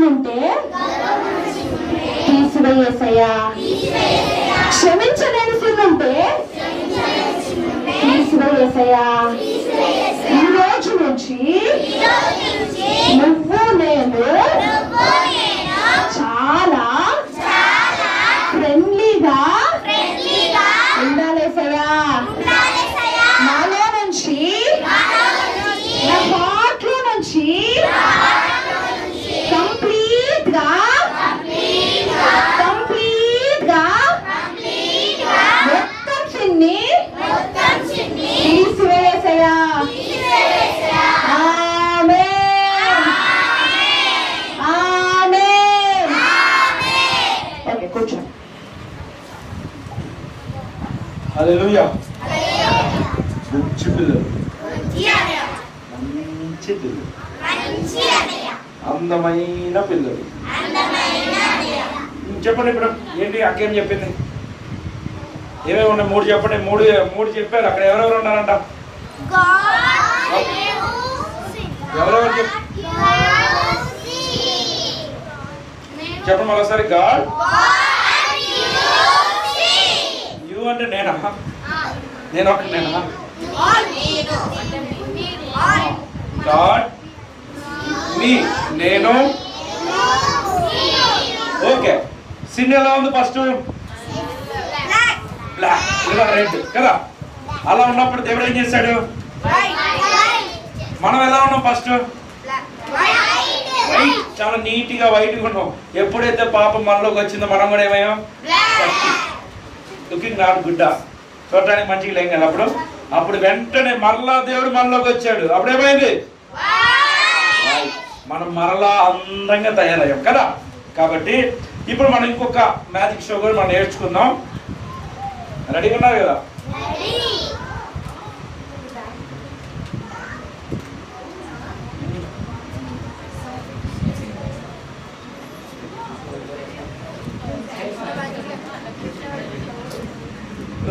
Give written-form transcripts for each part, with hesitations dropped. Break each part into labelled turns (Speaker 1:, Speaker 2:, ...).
Speaker 1: ఉంటే తీసివేయేసయ్యా. క్షమించలేని సిన్ ఉంటే తీసివేయేసయ్యా. ఈ రోజు నుంచి నువ్వు నేను చాలా ఫ్రెండ్లీగా ఉండాలేసయ్యా. నాలో నుంచి నా హార్ట్ లో నుంచి కంప్లీట్ గా మొత్తం చిన్ని తీసివేసేయా. ఓకే, కూర్చోండి.
Speaker 2: హల్లెలూయా. మంచి పిల్లలు, మంచి పిల్లలు, అందమైన పిల్లలు. చెప్పండి ఇప్పుడు ఏంటి అక్కేం చెప్పింది? ఏమేమి ఉన్నాయి? మూడు చెప్పండి. మూడు చెప్పారు. అక్కడ ఎవరెవరు ఉన్నారంట? ఎవరెవరు చెప్పండి మరోసారి. గాడ్ యు అంటే నేనా? నేను నేనా? గాడ్ మీ, నేను. ఓకే. సిన్ ఎలా ఉంది? ఫస్ట్ బ్లాక్, ఇలా రెడ్ కదా. అలా ఉన్నప్పుడు దేవుడు ఏం చేశాడు? మనం ఎలా ఉన్నాం? ఫస్ట్ వైట్, చాలా నీట్ గా వైట్ గా ఉన్నాం. ఎప్పుడైతే పాపం మనలోకి వచ్చిందో మనం కూడా ఏమయ్యాం? లుకింగ్ నాట్ గుడ్, చూడటానికి మంచిగా లేం కదా. అప్పుడు వెంటనే మరలా దేవుడు మనలోకి వచ్చాడు. అప్పుడు ఏమైంది? మనం మరలా అందంగా తయారయ్యాం కదా. కాబట్టి ఇప్పుడు మనం ఇంకొక మ్యాజిక్ షో కూడా మనం నేర్చుకుందాం. రెడీగా ఉన్నారు కదా?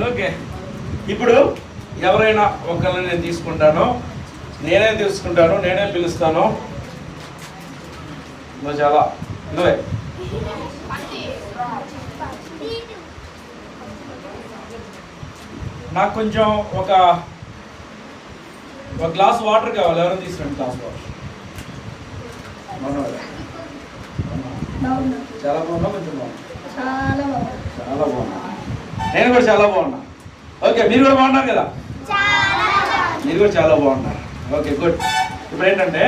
Speaker 2: ఓకే. ఇప్పుడు ఎవరైనా ఒకరిని నేను తీసుకుంటాను, నేనే పిలుస్తాను. నువ్వు చాలా నువ్వే. నాకు కొంచెం ఒక గ్లాస్ వాటర్ కావాలి. ఎవరైనా తీసుకురండి గ్లాస్ వాటర్. చాలా బాగున్నా, కొంచెం బాగున్నా, చాలా బాగున్నా. నేను కూడా చాలా బాగున్నా. ఓకే, మీరు కూడా బాగున్నారు కదా? మీరు కూడా చాలా బాగున్నారు. Okay, good. ఇప్పుడు ఏంటంటే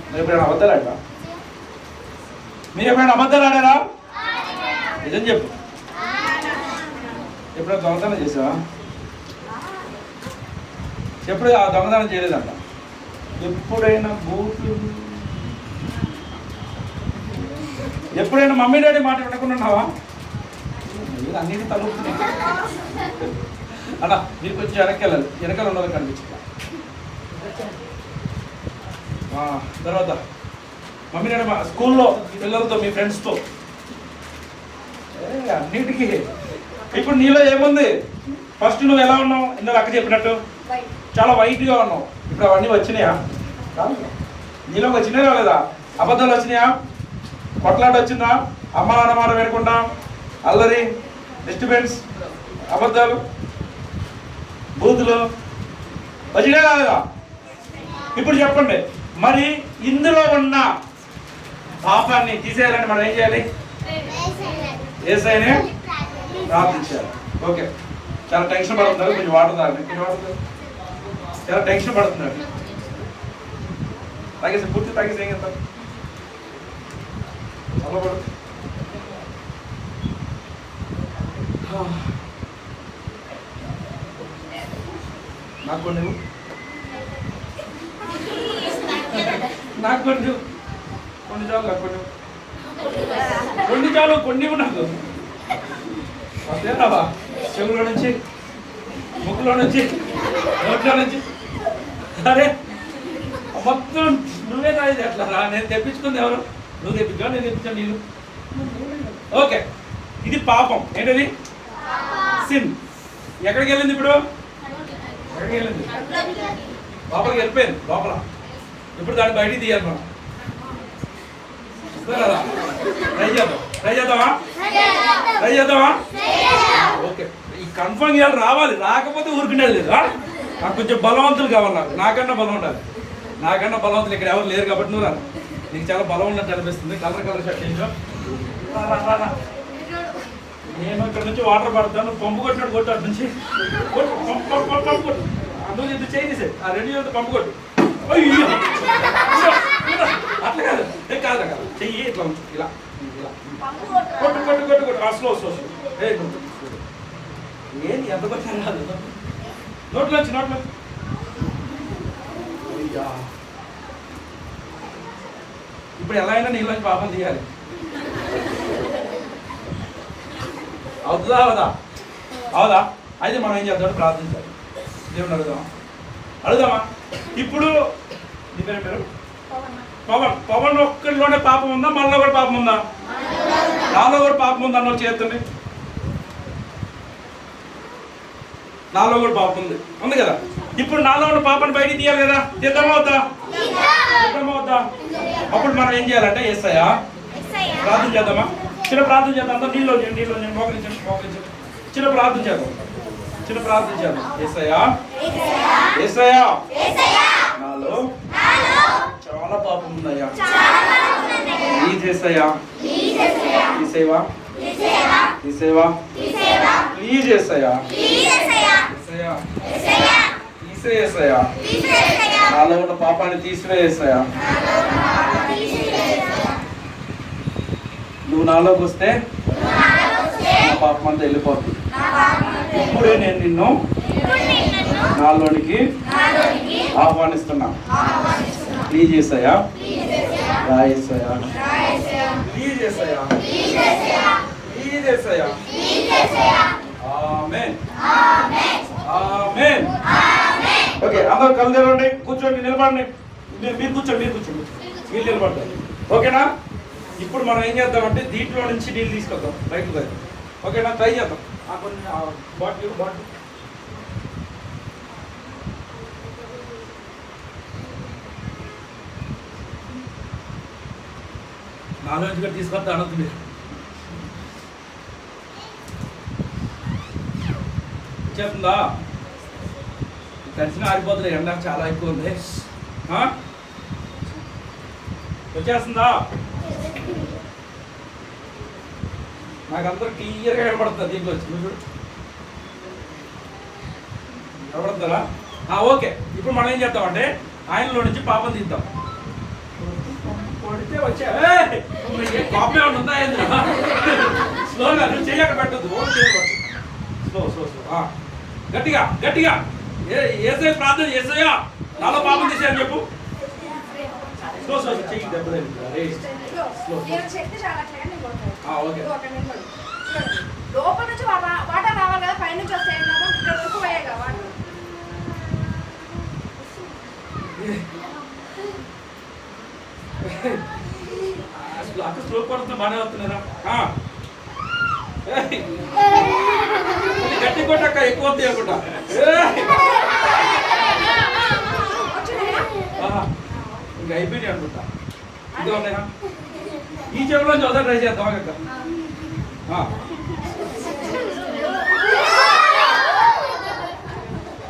Speaker 2: మీరు ఎప్పుడైనా అబద్ధాలు ఆడా? మీరు ఎప్పుడైనా అబద్ధాలు ఆడారా? నిజం చెప్పు. ఎప్పుడైనా దొంగతనం చేసావా? ఎప్పుడు ఆ దొంగతనం చేయలేదంట. ఎప్పుడైనా బూట్లు, ఎప్పుడైనా మమ్మీ డాడీ మాట వినకుండా ఉన్నావా? అన్నిటి తలుపుతున్నాయి అన్న. మీరు కొంచెం వెనకాల ఉన్నది కనిపించింది. తర్వాత మమ్మీ డాడీ స్కూల్లో పిల్లలతో, మీ ఫ్రెండ్స్తో, అన్నిటికీ. ఇప్పుడు నీలో ఏముంది? ఫస్ట్ నువ్వు ఎలా ఉన్నావు? ఇందులో అక్క చెప్పినట్టు చాలా వైట్గా ఉన్నావు. ఇప్పుడు అవన్నీ వచ్చినాయా? నీలోకి వచ్చినాయా రాలేదా? అబద్ధాలు వచ్చినాయా? కొట్లాట వచ్చిందా? అమ్మ నాన్న మాట వినకుండా అల్లరి, డిస్టర్బెన్స్, అబద్ధాలు, బూతులు వచ్చినా రాలేదా? ఇప్పుడు చెప్పండి, మరి ఇందులో ఉన్న పాపాన్ని తీసేయాలంటే మనం ఏం చేయాలి? యేసయ్యనే ప్రార్థించాలి. ఓకే, చాలా టెన్షన్ పడుతున్నారు. కొంచెం వాటర్ తాగండి. చాలా టెన్షన్ పడుతున్నారు. తాగేసి పూర్తి తాగేసి ఏం చేస్తారు? చాలా పడు. నాకు కొన్ని చాలు, కొన్ని చాలు, కొన్ని నాకు వస్తేరావా? చెవులో నుంచి, ముక్కులో నుంచి, నోట్లో నుంచి. అరే మొత్తం నువ్వే తాగేది ఎట్లా రా? నేను తెప్పించుకుంది ఎవరు? నువ్వు తెప్పించావు, నేను తెప్పించాను నీళ్ళు. ఓకే, ఇది పాపం. ఏంటది? సిన్. ఎక్కడికి వెళ్ళింది ఇప్పుడు? ఎక్కడికి వెళ్ళింది? లోపలికి వెళ్ళిపోయింది లోపల. ఇప్పుడు దాన్ని బయటికి తీయాలి మనం. వస్తుందా కదా? ట్రై చేద్దామా? ఓకే, ఈ కన్ఫర్మ్ ఇవాళ రావాలి, రాకపోతే ఊరుకునేది లేదు. నాకు కొంచెం బలవంతులు కావాలి, నాకన్నా బలం ఉండాలి. నాకన్నా బలవంతులు ఇక్కడ ఎవరు లేరు కాబట్టి నువ్వు రా. నీకు చాలా బలం ఉన్నట్టు అనిపిస్తుంది. కలర్ షర్ట్ ఏంటో. నేను ఇక్కడ నుంచి వాటర్ పడతాను, పంపు కొట్టినట్టు కొట్టు అటు నుంచి కొట్టు. అందులో ఇది చేసేసే ఆ రెండు చేత పంపు కొట్టు. అట్లా కాదు, కాదు చెయ్యి ఇట్లా ఉంచు, ఇలా కొట్టు. స్లో ఏంటి ఎంత కొట్టాను కాదు. నోట్లో ఇప్పుడు ఎలా అయినా నీళ్ళని పాపం తీయాలి. అవుదా? అయితే మనం ఏం చేద్దాం, ప్రార్థించాలి. దేవుని అడుగుదామా? ఇప్పుడు నీ పేరు పవన్ ఒక్కరిలోనే పాపం ఉందా? మనలో కూడా పాపం ఉందా? నాలో కూడా పాపం ఉందా? అన్న చేస్తుంది. నాలో కూడా పాపం ఉంది కదా. ఇప్పుడు నాలో ఉన్న పాపను బయటికి తీయాలి కదా. సిద్ధమవుతా? అప్పుడు మనం ఏం చేయాలంటే యేసయ్యా ప్రార్థన చేద్దామా? చిన్న ప్రార్థన చేద్దాం. అంతా నీళ్ళు మోకరించండి. చిన్న ప్రార్థన చేద్దాం. యేసయ్యా నాలో చాలా పాపం ఉందయ్యా. ప్లీజ్ యేసయ్యా, ప్లీజ్ యేసయ్యా, తీసేయా. నాలో ఉన్న పాపాన్ని తీసివేసయ్యా. నువ్వు నాలోకి వస్తే నా పాపం అంతా వెళ్ళిపోతుంది. ఇప్పుడే నేను నిన్ను నాలోనికి ఆహ్వానిస్తున్నా. Please Yesayya, please Yesayya. ఆమేన్. ఓకే, అందరూ కళ్ళు తెరవండి, కూర్చోండి, నిలబడండి. మీరు కూర్చోండి. మీరు నిలబడతారు. ఓకేనా? ఇప్పుడు మనం ఏం చేద్దామంటే దీంట్లో నుంచి నీళ్ళు తీసుకొద్దాం బయటకు. ఓకేనా? ట్రై చేద్దాం. కొన్ని బాటిల్ నాలో నుంచి కూడా తీసుకొద్దా అనొద్దు మీరు. చేస్తుందా? తడిసిన ఆరిపోతుంది, ఎండ చాలా ఎక్కువ ఉంది. వచ్చేస్తుందా? నాకు అందరూ క్లియర్గా కనబడుతుంది. దీంట్లో వచ్చి చూడు, కనబడుతుందా? ఓకే, ఇప్పుడు మనం ఏం చేద్దామంటే ఆయనలో నుంచి పాపం తీద్దాం. కొడితే వచ్చా పాపం ఏమైనా ఉందా? స్లోగా నువ్వు చెయ్యక పెట్టద్దు. స్లో గట్టిగా యేసయ్య ప్రార్థన. యేసయ్యా నాలో పాపం తీసేయని చెప్పు. స్లో చెయ్యి దెబ్బలేదు.
Speaker 3: లోపల నుంచి వాటర్ రావాలి కదా, పై నుంచి వస్తాయి. ఇక్కడ వరకు పోయాయి కదా వాటర్.
Speaker 2: అక్కడ స్లో పడుతున్నా, బాగానే వస్తున్నారా? గట్టి కొట్టక్క, ఎక్కువ వస్తాయి అనుకుంటా. ఇంకా అయిపోయినాయి అనుకుంటా. ఇంకా ఉన్నాయా? ఈ చెవులో చదువు ట్రై చేద్దాం అక్క.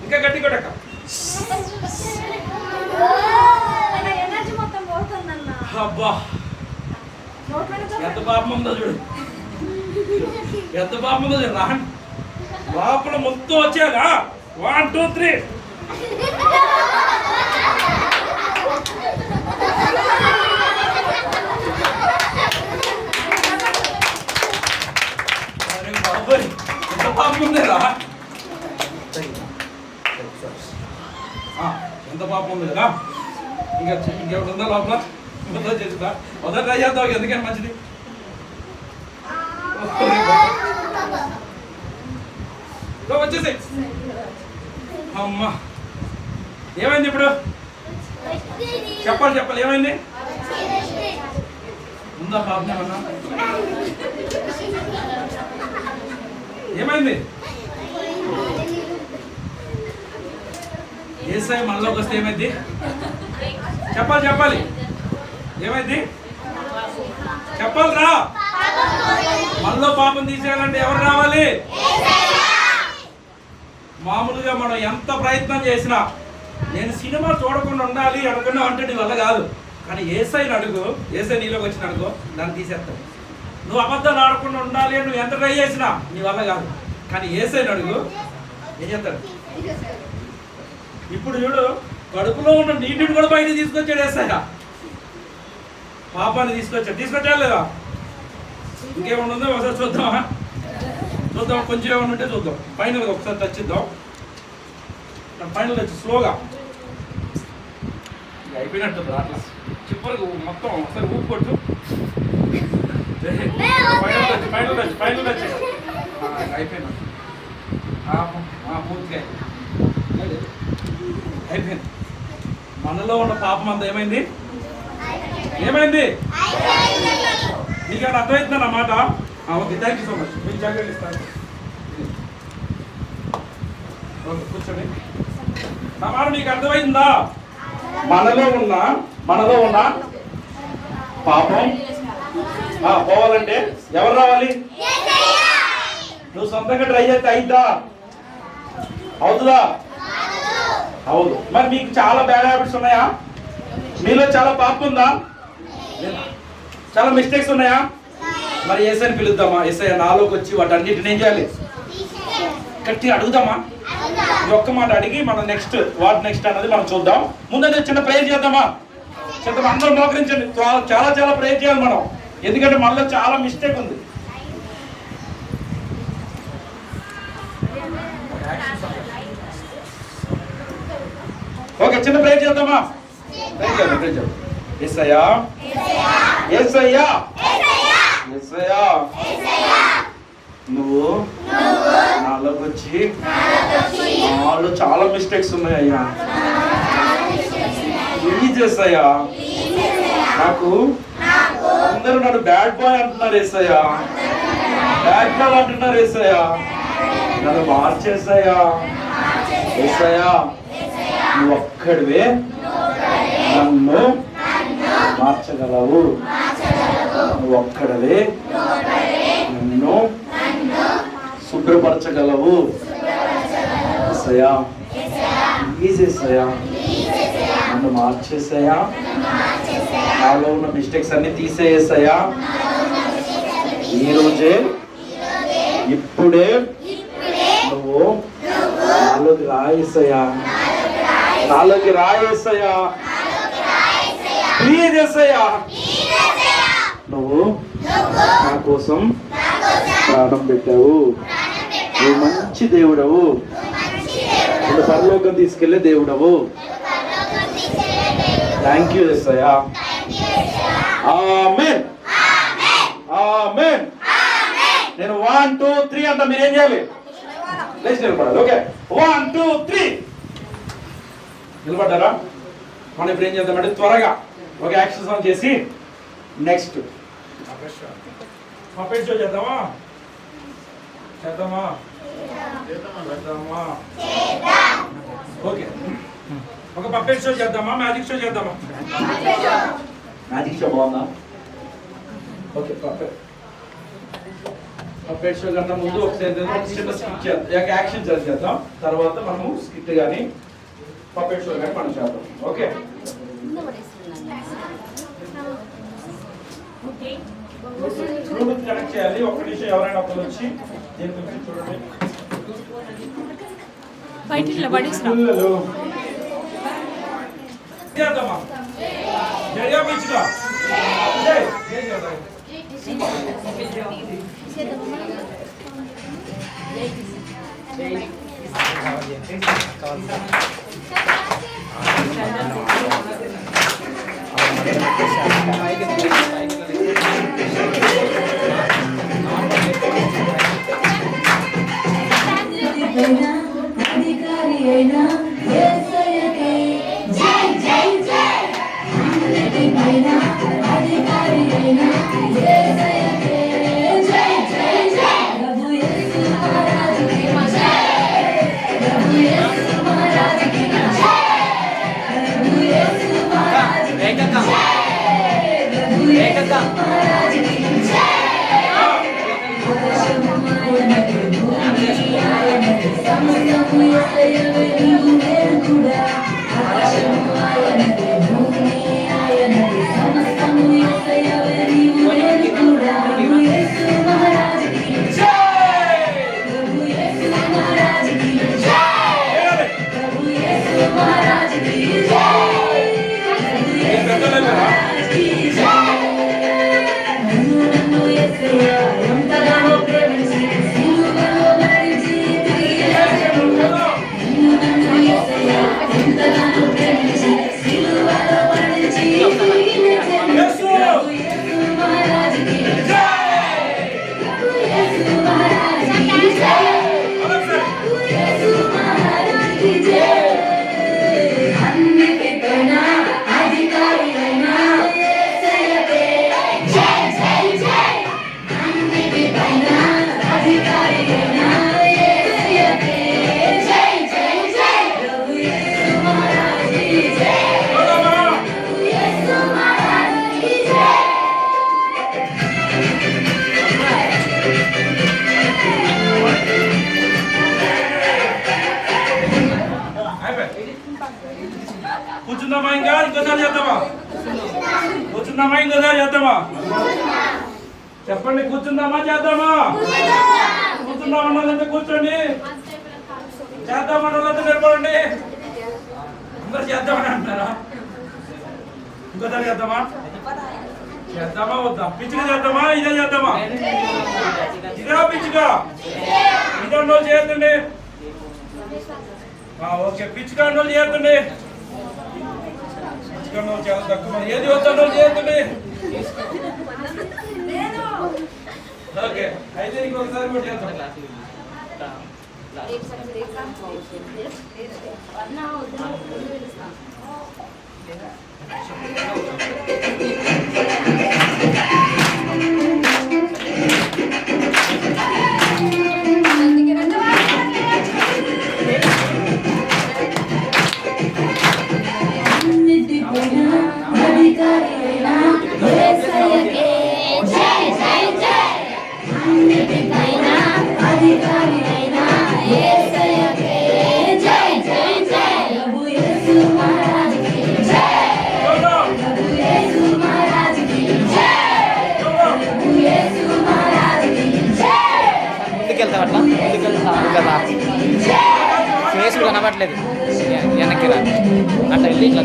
Speaker 2: ఇంకా గట్టి కొట్టక్క.
Speaker 3: ఎనర్జీ మొత్తం పోతుందన్న.
Speaker 2: అబ్బా ఎంత పాపం ఉందో చూడు, ఎంత పాపం ఉందో చూడు. రాండి లోపల మొత్తం వచ్చాక 1 2 3. అరే బాబాయ్, ఎంత పాపం ఉందేరా, ఎంత పాపం ఉంది కదా. ఇంకెవరు ఉందా లోపల? చేస్తుందా? మొదటి ట్రై చేద్దాం, ఎందుకని మంచిది. వచ్చేసి అమ్మా ఏమైంది ఇప్పుడు? చెప్పాలి ఏమైంది? ఉందా పాపం ఏమన్నా? ఏమైంది? యేసయ్య మనలోకి వస్తే ఏమైంది? చెప్పాలి ఏమైంది? చెప్పాలిరా. మనలో పాపం తీసేయాలంటే ఎవరు రావాలి? మామూలుగా మనం ఎంత ప్రయత్నం చేసినా నేను సినిమా చూడకుండా ఉండాలి అనుకున్నా అంటే నీ వల్ల కాదు. కానీ ఏసైని అడుగు, ఏసై నీలోకి వచ్చిన అడుగు, దాన్ని తీసేస్తావు. నువ్వు అబద్ధాలు ఆడకుండా ఉండాలి అని నువ్వు ఎంత ట్రై చేసినా నీ వల్ల కాదు. కానీ ఏసైని అడుగు, ఏం చేస్తాడు? ఇప్పుడు చూడు, కడుపులో ఉన్న నీటిని కూడా బయట తీసుకొచ్చాడు ఏసయ్య. పాపాన్ని తీసుకొచ్చాడు లేదా? ఇంకేమన్నా ఉందో ఒకసారి చూద్దామా? చూద్దాం, కొంచెం ఏమన్నా ఉంటే చూద్దాం. ఫైనల్గా ఒకసారి టచ్ ఇద్దాం. ఫైనల్ టచ్ స్లోగా అయిపోయినట్టు అట్లా చిప్పరకు మొత్తం ఒకసారి ఊపు కొట్టు. ఫైనల్ టచ్ అయిపోయినట్టు పూర్తిగా అయిపోయింది. మనలో ఉన్న పాపం అంతా ఏమైంది? నీకేమైనా అర్థమవుతుందా అన్నమాట? Okay, thank you so much. మీకు జాగ్రత్త ఇస్తాను. ఓకే, కూర్చోండి. నా మాట మీకు అర్థమైందా? మనలో ఉన్న పాపం పోవాలంటే ఎవరు రావాలి? నువ్వు సొంతంగా ట్రై చేస్తే అయిద్దా? అవుతుందా? అవును. మరి మీకు చాలా బ్యాడ్ హ్యాబిట్స్ ఉన్నాయా? మీలో చాలా పాపం ఉందా? చాలా మిస్టేక్స్ ఉన్నాయా? మరి ఏసైని పిలుద్దామా? ఏసై నాలోకి వచ్చి వాటన్నిటిని ఏం చేయాలి? గట్టిగా అడుగుదామా? ఈ ఒక్క మాట అడిగి మనం నెక్స్ట్ అన్నది మనం చూద్దాం. ముందంటే చిన్న ప్రేయర్ చేద్దామా? అందరూ మోకరించండి. చాలా ప్రేయర్ చేయాలి మనం, ఎందుకంటే మనలో చాలా మిస్టేక్ ఉంది. ఓకే, చిన్న ప్రేయర్ చేద్దామా? ప్రేయర్ చేద్దాం. యేసయ్యా, యేసయ్యా, యేసయ్యా, నువ్వు నాలోకి వచ్చి నాలో చాలా మిస్టేక్స్ ఉన్నాయ్యా. ప్లీజ్ యేసయ్యా, నాకు అందరూ నన్ను బ్యాడ్ బాయ్ అంటున్నారు యేసయ్యా, బ్యాడ్ బాయ్ అంటున్నారు యేసయ్యా, నన్ను మార్చేసయ్యా. యేసయ్యా, నువ్వు ఒక్కడివే నన్ను మార్చగలవు. నువ్వు ఒక్కడవే నన్ను శుభ్రపరచగలవు. యేసయ్యా, ప్లీజ్ యేసయ్యా, నన్ను మార్చేసయ్యా. నాలో ఉన్న మిస్టేక్స్ అన్ని తీసేయేసయ్యా. ఈరోజే ఇప్పుడే నువ్వు నాలోకి రాయేసయ్యా, నాలోకి రాయేసయ్యా. ప్లీజ్ యేసయ్యా, నువ్వు నా కోసం ప్రాణం పెట్టావు. నువ్వు మంచి దేవుడవు, నువ్వు పరలోకం తీసుకెళ్లే దేవుడవు. థ్యాంక్ యూ యేసయ్యా. ఆమేన్, ఆమేన్. నేను 1 2 3 అంట, మీరేం చేయాలి? లేచి నిలబడాలి. ఓకే, 1 2 3 నిలబడ్డారా? మనం ఇప్పుడు ఏం చేద్దామంటే త్వరగా ఒక యాక్షన్ సాంగ్ చేసి నెక్స్ట్ పపెట్ షో చేద్దామా? ఓకే, ఒక పపెట్ షో చేద్దామా? మ్యాజిక్ షో చేద్దామా? మ్యాజిక్ షో బాగుందా? ఓకే, పపెట్ షో కన్నా ముందు ఒకసారి చిన్న స్కిట్ చేద్దాం, యాక్షన్ చేద్దాం. తర్వాత మనము స్కిట్ కానీ పపెట్ షో కానీ మనం చేద్దాం. ఓకే, బ్లూటూత్ కనెక్ట్ చేయాలి. ఒక్క నిమిషం, ఎవరైనా ఒకరు వచ్చి దీని గురించి చూడండి. చేద్దామా? జడియా పిచ్చుగా
Speaker 4: అధికారి అయినా యేసయ్యకే జై జై జై. అధికారి అయినా యేసయ్యకే జై జై జై. ప్రభు యేసు మహారాజుకి జై. ప్రభు యేసు మహారాజుకి జై. ప్రభు యేసు మహారాజుకి జై. ప్రభు యేసు మహారాజుకి
Speaker 2: కూర్చుందామా ఇంకా ఇంకోసారి చేద్దామా? కూర్చుందామా ఇంకోసారి చేద్దామా? చెప్పండి, కూర్చుందామా చేద్దామా? కూర్చుందామన్నదంటే కూర్చోండి, చేద్దామన్నదంటే నిలబడండి. అందరు చేద్దామని అంటున్నారా? ఇంకోసారి చేద్దామా? చేద్దామా వద్దా? పిచ్చిగా చేద్దామా ఇదే చేద్దామా? ఇదా పిచ్చిగా? ఇదన్నో చేయొద్దండి. ఓకే, పిచ్చిగా అన్నో చేయొద్దండి. పిచ్చిగా అన్నో చాలా తక్కువ. ఏది వద్దన్నో చేయొద్దండి. ఓకే, అయితే ఇంకొకసారి కూడా చేద్దాం.
Speaker 5: ఫేస్ కనబడలేదు, వెనక్కి రా అట్లా వెళ్ళి ఇట్లా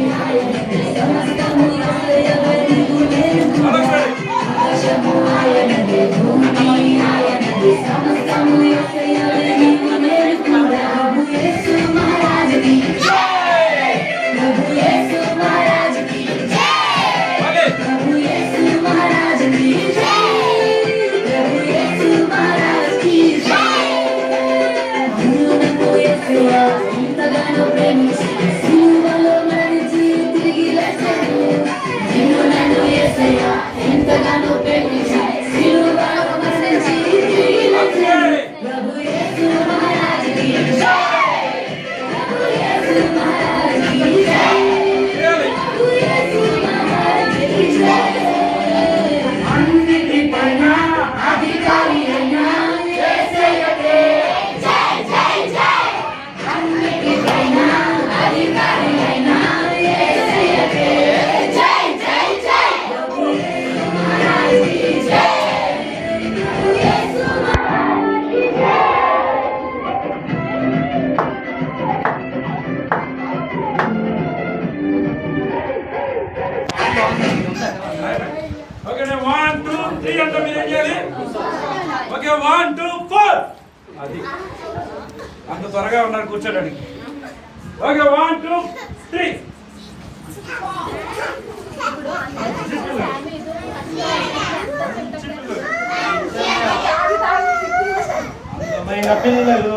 Speaker 2: ఓకే, 1 2 3 అంటే మీరు ఏం చేయాలి? ఓకే, 1 2 4. అది అంత త్వరగా ఉన్నారు కూర్చోడానికి. ఓకే, 1 2 3. అందమైన పిల్లలు,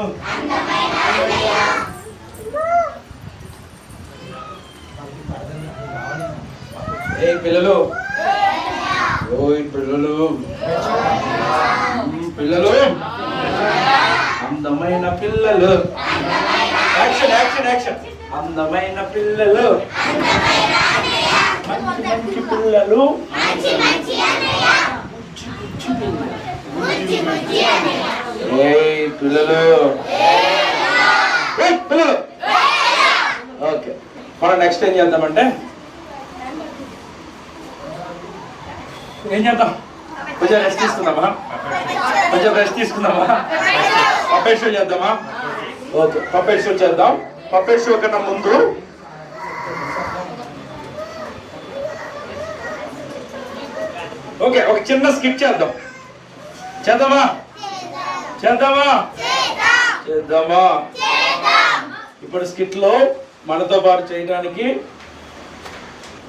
Speaker 2: ఏ పిల్లలు, ఓయ్ పిల్లలు, పిల్లలు, అందమైన పిల్లలు, యాక్షన్ యాక్షన్ యాక్షన్, అందమైన పిల్లలు, మంచి మంచి పిల్లలు, ఏయ్ పిల్లలు, పిల్లలు. ఓకే, మనం నెక్స్ట్ ఏం చేద్దామంటే ఏం చేద్దాం? కొంచెం రెస్ట్ తీసుకుందామా? కొంచెం రెస్ట్ తీసుకుందామా? పప్పెట్ షో చేద్దామా? ఓకే, పప్పెట్ షో చేద్దాం. పప్పెట్ షో కన్నా ముందు ఓకే, ఒక చిన్న స్కిట్ చేద్దాం. చేద్దామా? చేద్దామా? చేద్దామా? ఇప్పుడు స్కిట్ లో మనతో పాటు చేయడానికి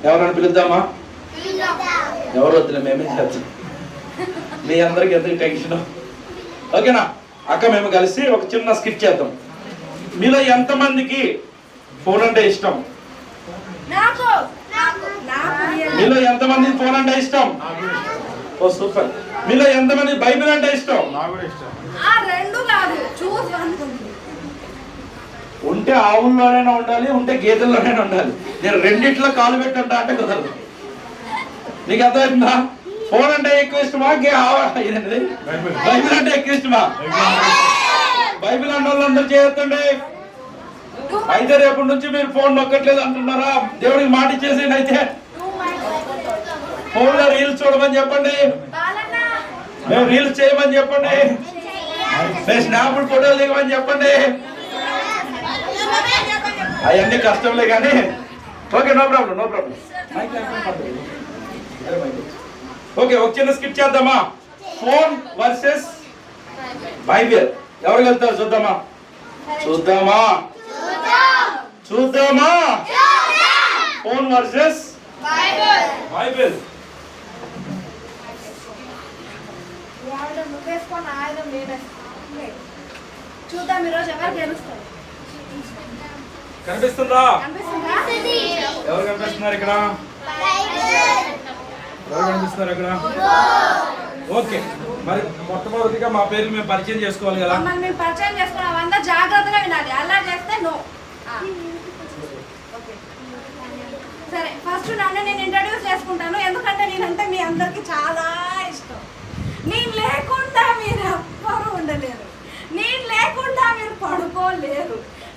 Speaker 2: ఎవరైనా పిలుద్దామా? ఎవరు వద్దులే, మేమే చేద్దాం. మీ అందరికి ఎందుకు టెన్షన్? ఓకేనా అక్క, మేము కలిసి ఒక చిన్న స్కిట్ చేద్దాం. మీలో ఎంతమందికి ఫోన్ అంటే ఇష్టం? మీలో ఎంతమంది ఫోన్ అంటే ఇష్టం? ఓ సూపర్. మీలో ఎంతమంది బైబిల్ అంటే ఇష్టం? ఉంటే ఆవుల్లోనైనా ఉండాలి, ఉంటే గేదెల్లోనైనా ఉండాలి. నేను రెండిట్లో కాలు పెట్టంటా అంటే కుదరదు. నీకు అర్థమైందా? ఫోన్ అంటే ఎక్కువ ఇష్టమా, బైబిల్ అంటే ఎక్కువ ఇష్టమా? బైబిల్ అన్న వాళ్ళందరూ చేయొద్దండి. అయితే రేపటి నుంచి మీరు ఫోన్ నొక్కట్లేదు అంటున్నారా? దేవుడికి మాట ఇచ్చేసేయండి. అయితే ఫోన్ లో రీల్స్ చూడమని చెప్పండి, మేము రీల్స్ చేయమని చెప్పండి, మేము స్నాపులు ఫోటోలు దిగమని చెప్పండి. అవన్నీ కష్టంలే కానీ okay, no problem, no problem. Okay, ఒక చిన్న స్కిప్ చేద్దామా? ఫోన్ వర్సెస్ బైబిల్ ఎవరు వెళ్తారు చూద్దామా? చూద్దామా? చూద్దామా? Phone versus Bible.
Speaker 3: నువ్వేసుకున్న ఆయుధం చూద్దాం ఈరోజు ఎవరు గెలుస్తారు.
Speaker 2: కనిపిస్తుందా?
Speaker 3: కనిపిస్తుందా?
Speaker 2: ఎవరు కనిపిస్తున్నారు ఇక్కడ? ఎవరు కనిపిస్తున్నారు ఇక్కడ? ఓకే, మరి మొట్టమొదటిగా మా పేర్లు మేము పరిచయం చేసుకోవాలి కదా.
Speaker 3: మమ్మల్ని మేము పరిచయం చేసుకున్నాం, అంతా జాగ్రత్తగా వినాలి. అలా చేస్తే నో. సరే, ఫస్ట్ నన్ను నేను ఇంట్రడ్యూస్ చేసుకుంటాను, ఎందుకంటే నేనంటే మీ అందరికి చాలా ఇష్టం. నేను లేకుండా మీరు ఎవ్వరూ ఉండలేరు, నేను లేకుండా మీరు పడుకోలేరు,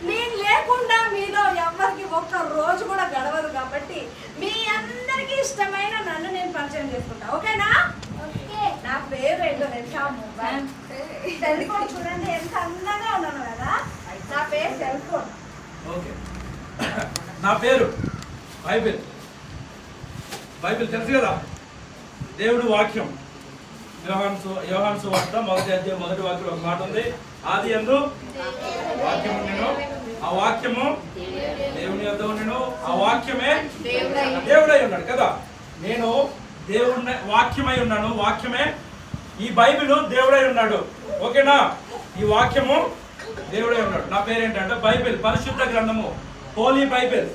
Speaker 3: నేను లేకుండా మీలో ఎవరికి ఒక్క రోజు కూడా గడవదు. కాబట్టి మీ అందరికీ ఇష్టమైన నన్ను నేను పరిచయం చేసుకుంటా, ఓకేనా? నా పేరు ఏంటో తెలుసా? సెల్ ఫోన్ చూడండి ఎంత అందంగా ఉన్నాను కదా. నా పేరు సెల్ ఫోన్.
Speaker 2: ఓకే, నా పేరు బైబిల్. బైబిల్ తెలుసు కదా, దేవుడు వాక్యం. యోహాను సువార్త 1వ అధ్యాయం 1వ వాక్యం ఒక మాట ఉంది, ఆది యందు వాక్యము ఉండెను, ఆ వాక్యము దేవుని యొద్ద ఉండెను, ఆ వాక్యమే దేవుడై ఉన్నాడు కదా. నేను దేవుడి వాక్యమై ఉన్నాను, వాక్యమే ఈ బైబిల్ దేవుడై ఉన్నాడు, ఓకేనా? ఈ వాక్యము దేవుడై ఉన్నాడు. నా పేరేంటంటే బైబిల్, పరిశుద్ధ గ్రంథము, హోలీ బైబిల్.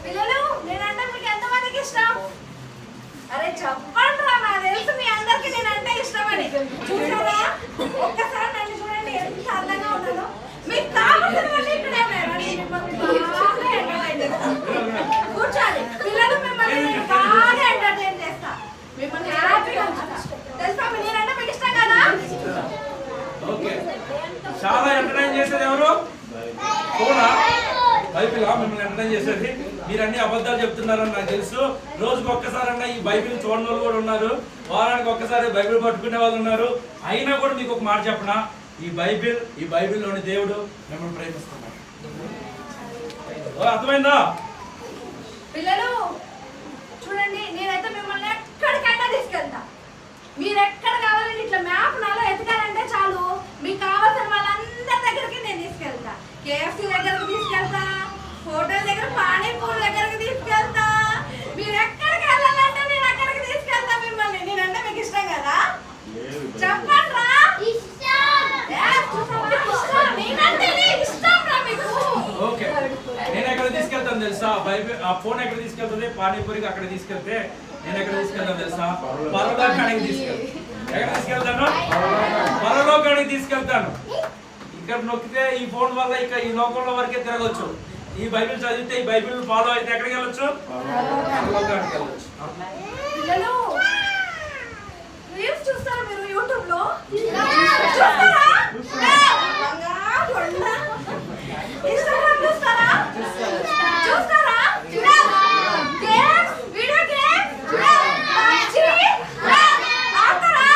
Speaker 3: పిల్లలు, నేనంటే మీకు ఎంతమందికి ఇష్టం? అరే చెప్పండి రా, నాకు తెలుసు మీ అందరికి నేనంటే ఇష్టమని. చూసారా, ఒక్కసారి నన్ను చూడండి ఎంత అందంగా ఉన్నానో. మీకు కావాల్సినవన్నీ ఇక్కడే ఉన్నాయి. కూర్చోండి పిల్లలు, మిమ్మల్ని నేను బాగా ఎంటర్టైన్ చేస్తా, మిమ్మల్ని హ్యాపీగా ఉంచుతా. తెలుసా, నేనంటే మీకు ఇష్టం కదా.
Speaker 2: ఓకే, చాలా ఎంటర్టైన్ చేసేది ఎవరు? ఫోనా? బైబిల్ మిమ్మల్ని ఎంటర్టైన్ చేసేది. మీరు అన్ని అబద్ధాలు చెప్తున్నారని నాకు తెలుసు. రోజుకి ఒక్కసారన్నా ఈ బైబిల్ చూడని వాళ్ళు కూడా ఉన్నారు, వారానికి ఒక్కసారి బైబిల్ పట్టుకునే వాళ్ళు ఉన్నారు. అయినా కూడా మీకు ఒక మాట చెప్పనా, ఈ బైబిల్లోని దేవుడు మిమ్మల్ని ప్రేమిస్తున్నాడు. అర్థమైందా?
Speaker 3: పిల్లలు చూడండి, నేనైతే మిమ్మల్ని ఎక్కడికైనా తీసుకెళ్తా. మీరు ఎక్కడ కావాలని ఇట్లా మ్యాప్ నాలో ఎతకాలంటే చాలు, మీకు కావాల్సిన వాళ్ళందరి దగ్గరికి నేను తీసుకెళ్తా. కేఎఫ్సీ దగ్గరకు తీసుకెళ్తా, హోటల్ దగ్గర పానీపూరి దగ్గరకు తీసుకెళ్తా. మీరు ఎక్కడికి వెళ్ళాలంటే నేను అక్కడికి తీసుకెళ్తా మిమ్మల్ని. నేనంటే మీకు ఇష్టం కదా, చెప్పండి రా.
Speaker 2: ఓకే, నేను ఎక్కడ తీసుకెళ్తాను తెలుసా? బైబిల్ ఆ ఫోన్ ఎక్కడ తీసుకెళ్తుంది? పానీపూరికి అక్కడ తీసుకెళ్తే నేను ఎక్కడ తీసుకెళ్తాను తెలుసా? పరలోకానికి తీసుకెళ్తాను. ఎక్కడ తీసుకెళ్తాను? పరలోకానికి తీసుకెళ్తాను. ఇక్కడ నొక్కితే ఈ ఫోన్ వల్ల ఇక ఈ లోకంలో వరకే తిరగచ్చు. ఈ బైబిల్ చదివితే, ఈ బైబిల్ ఫాలో అయితే ఎక్కడికి వెళ్ళొచ్చు? పరలోకానికి వెళ్ళొచ్చు.
Speaker 3: పిల్లలు, రీల్స్ చూస్తారా మీరు యూట్యూబ్ లో? ఇన్స్టాగ్రామ్ చూస్తారా? చూస్తారా? గేమ్స్, వీడియో గేమ్స్ ఆడతారా?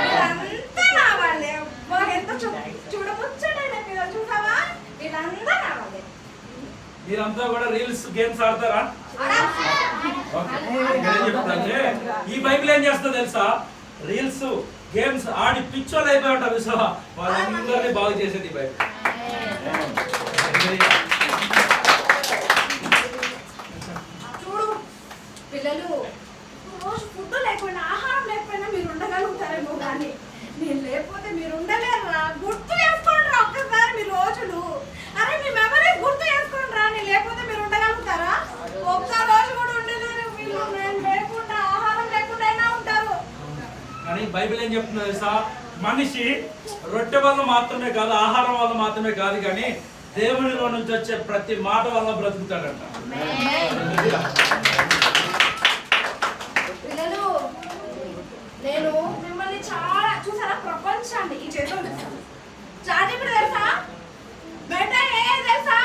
Speaker 3: వీళ్ళంతా నా వాళ్ళే. ఎంత చూడముచ్చటైన పిల్లలు చూసావా? వీళ్ళంతా నా వాళ్ళే.
Speaker 2: మీరంతా కూడా రీల్స్ గేమ్స్ ఆడతారా? చెప్తాంటే ఈ బైబిల్ ఏం చేస్తుందో తెలుసా? రీల్స్ గేమ్స్ ఆడి పిచ్చోళ్ళు అయిపోయి ఉంటారు చూసావా, వాళ్ళందరినీ బాగు చేసేది ఈ బైబిల్.
Speaker 3: చూడు పిల్లలు, రోజు ఫుడ్ లేకపోయినా, ఆహారం లేకపోయినా మీరు ఉండగలుగుతారేమో, కానీ నేను లేకపోతే మీరు ఉండలేరురా. గుర్తు చేసుకోండి రా ఒక్కసారి మీ రోజులు. అరే మీ మెమరీస్ గుర్తు చేసుకోండి రా. నేను లేకపోతే మీరు ఉండగలుగుతారా? ఒక్క రోజు కూడా ఉండలేరు మీరు. నేను లేకుండా, ఆహారం లేకుండా అయినా ఉంటారు.
Speaker 2: కానీ బైబిల్ ఏం చెప్తుందో తెలుసా? మనిషి రొట్టె వల్ల మాత్రమే కాదు, ఆహారం వల్ల మాత్రమే కాదు, కానీ దేవునిలో నుంచి వచ్చే ప్రతి మాట వల్ల బ్రతుకుతాడంట.
Speaker 3: పిల్లలు, నేను మిమ్మల్ని చాలా చూసారా, ప్రపంచాన్ని ఈ చేతులు చాటిప్పుడు తెలుసా, బెటర్ ఏ తెలుసా,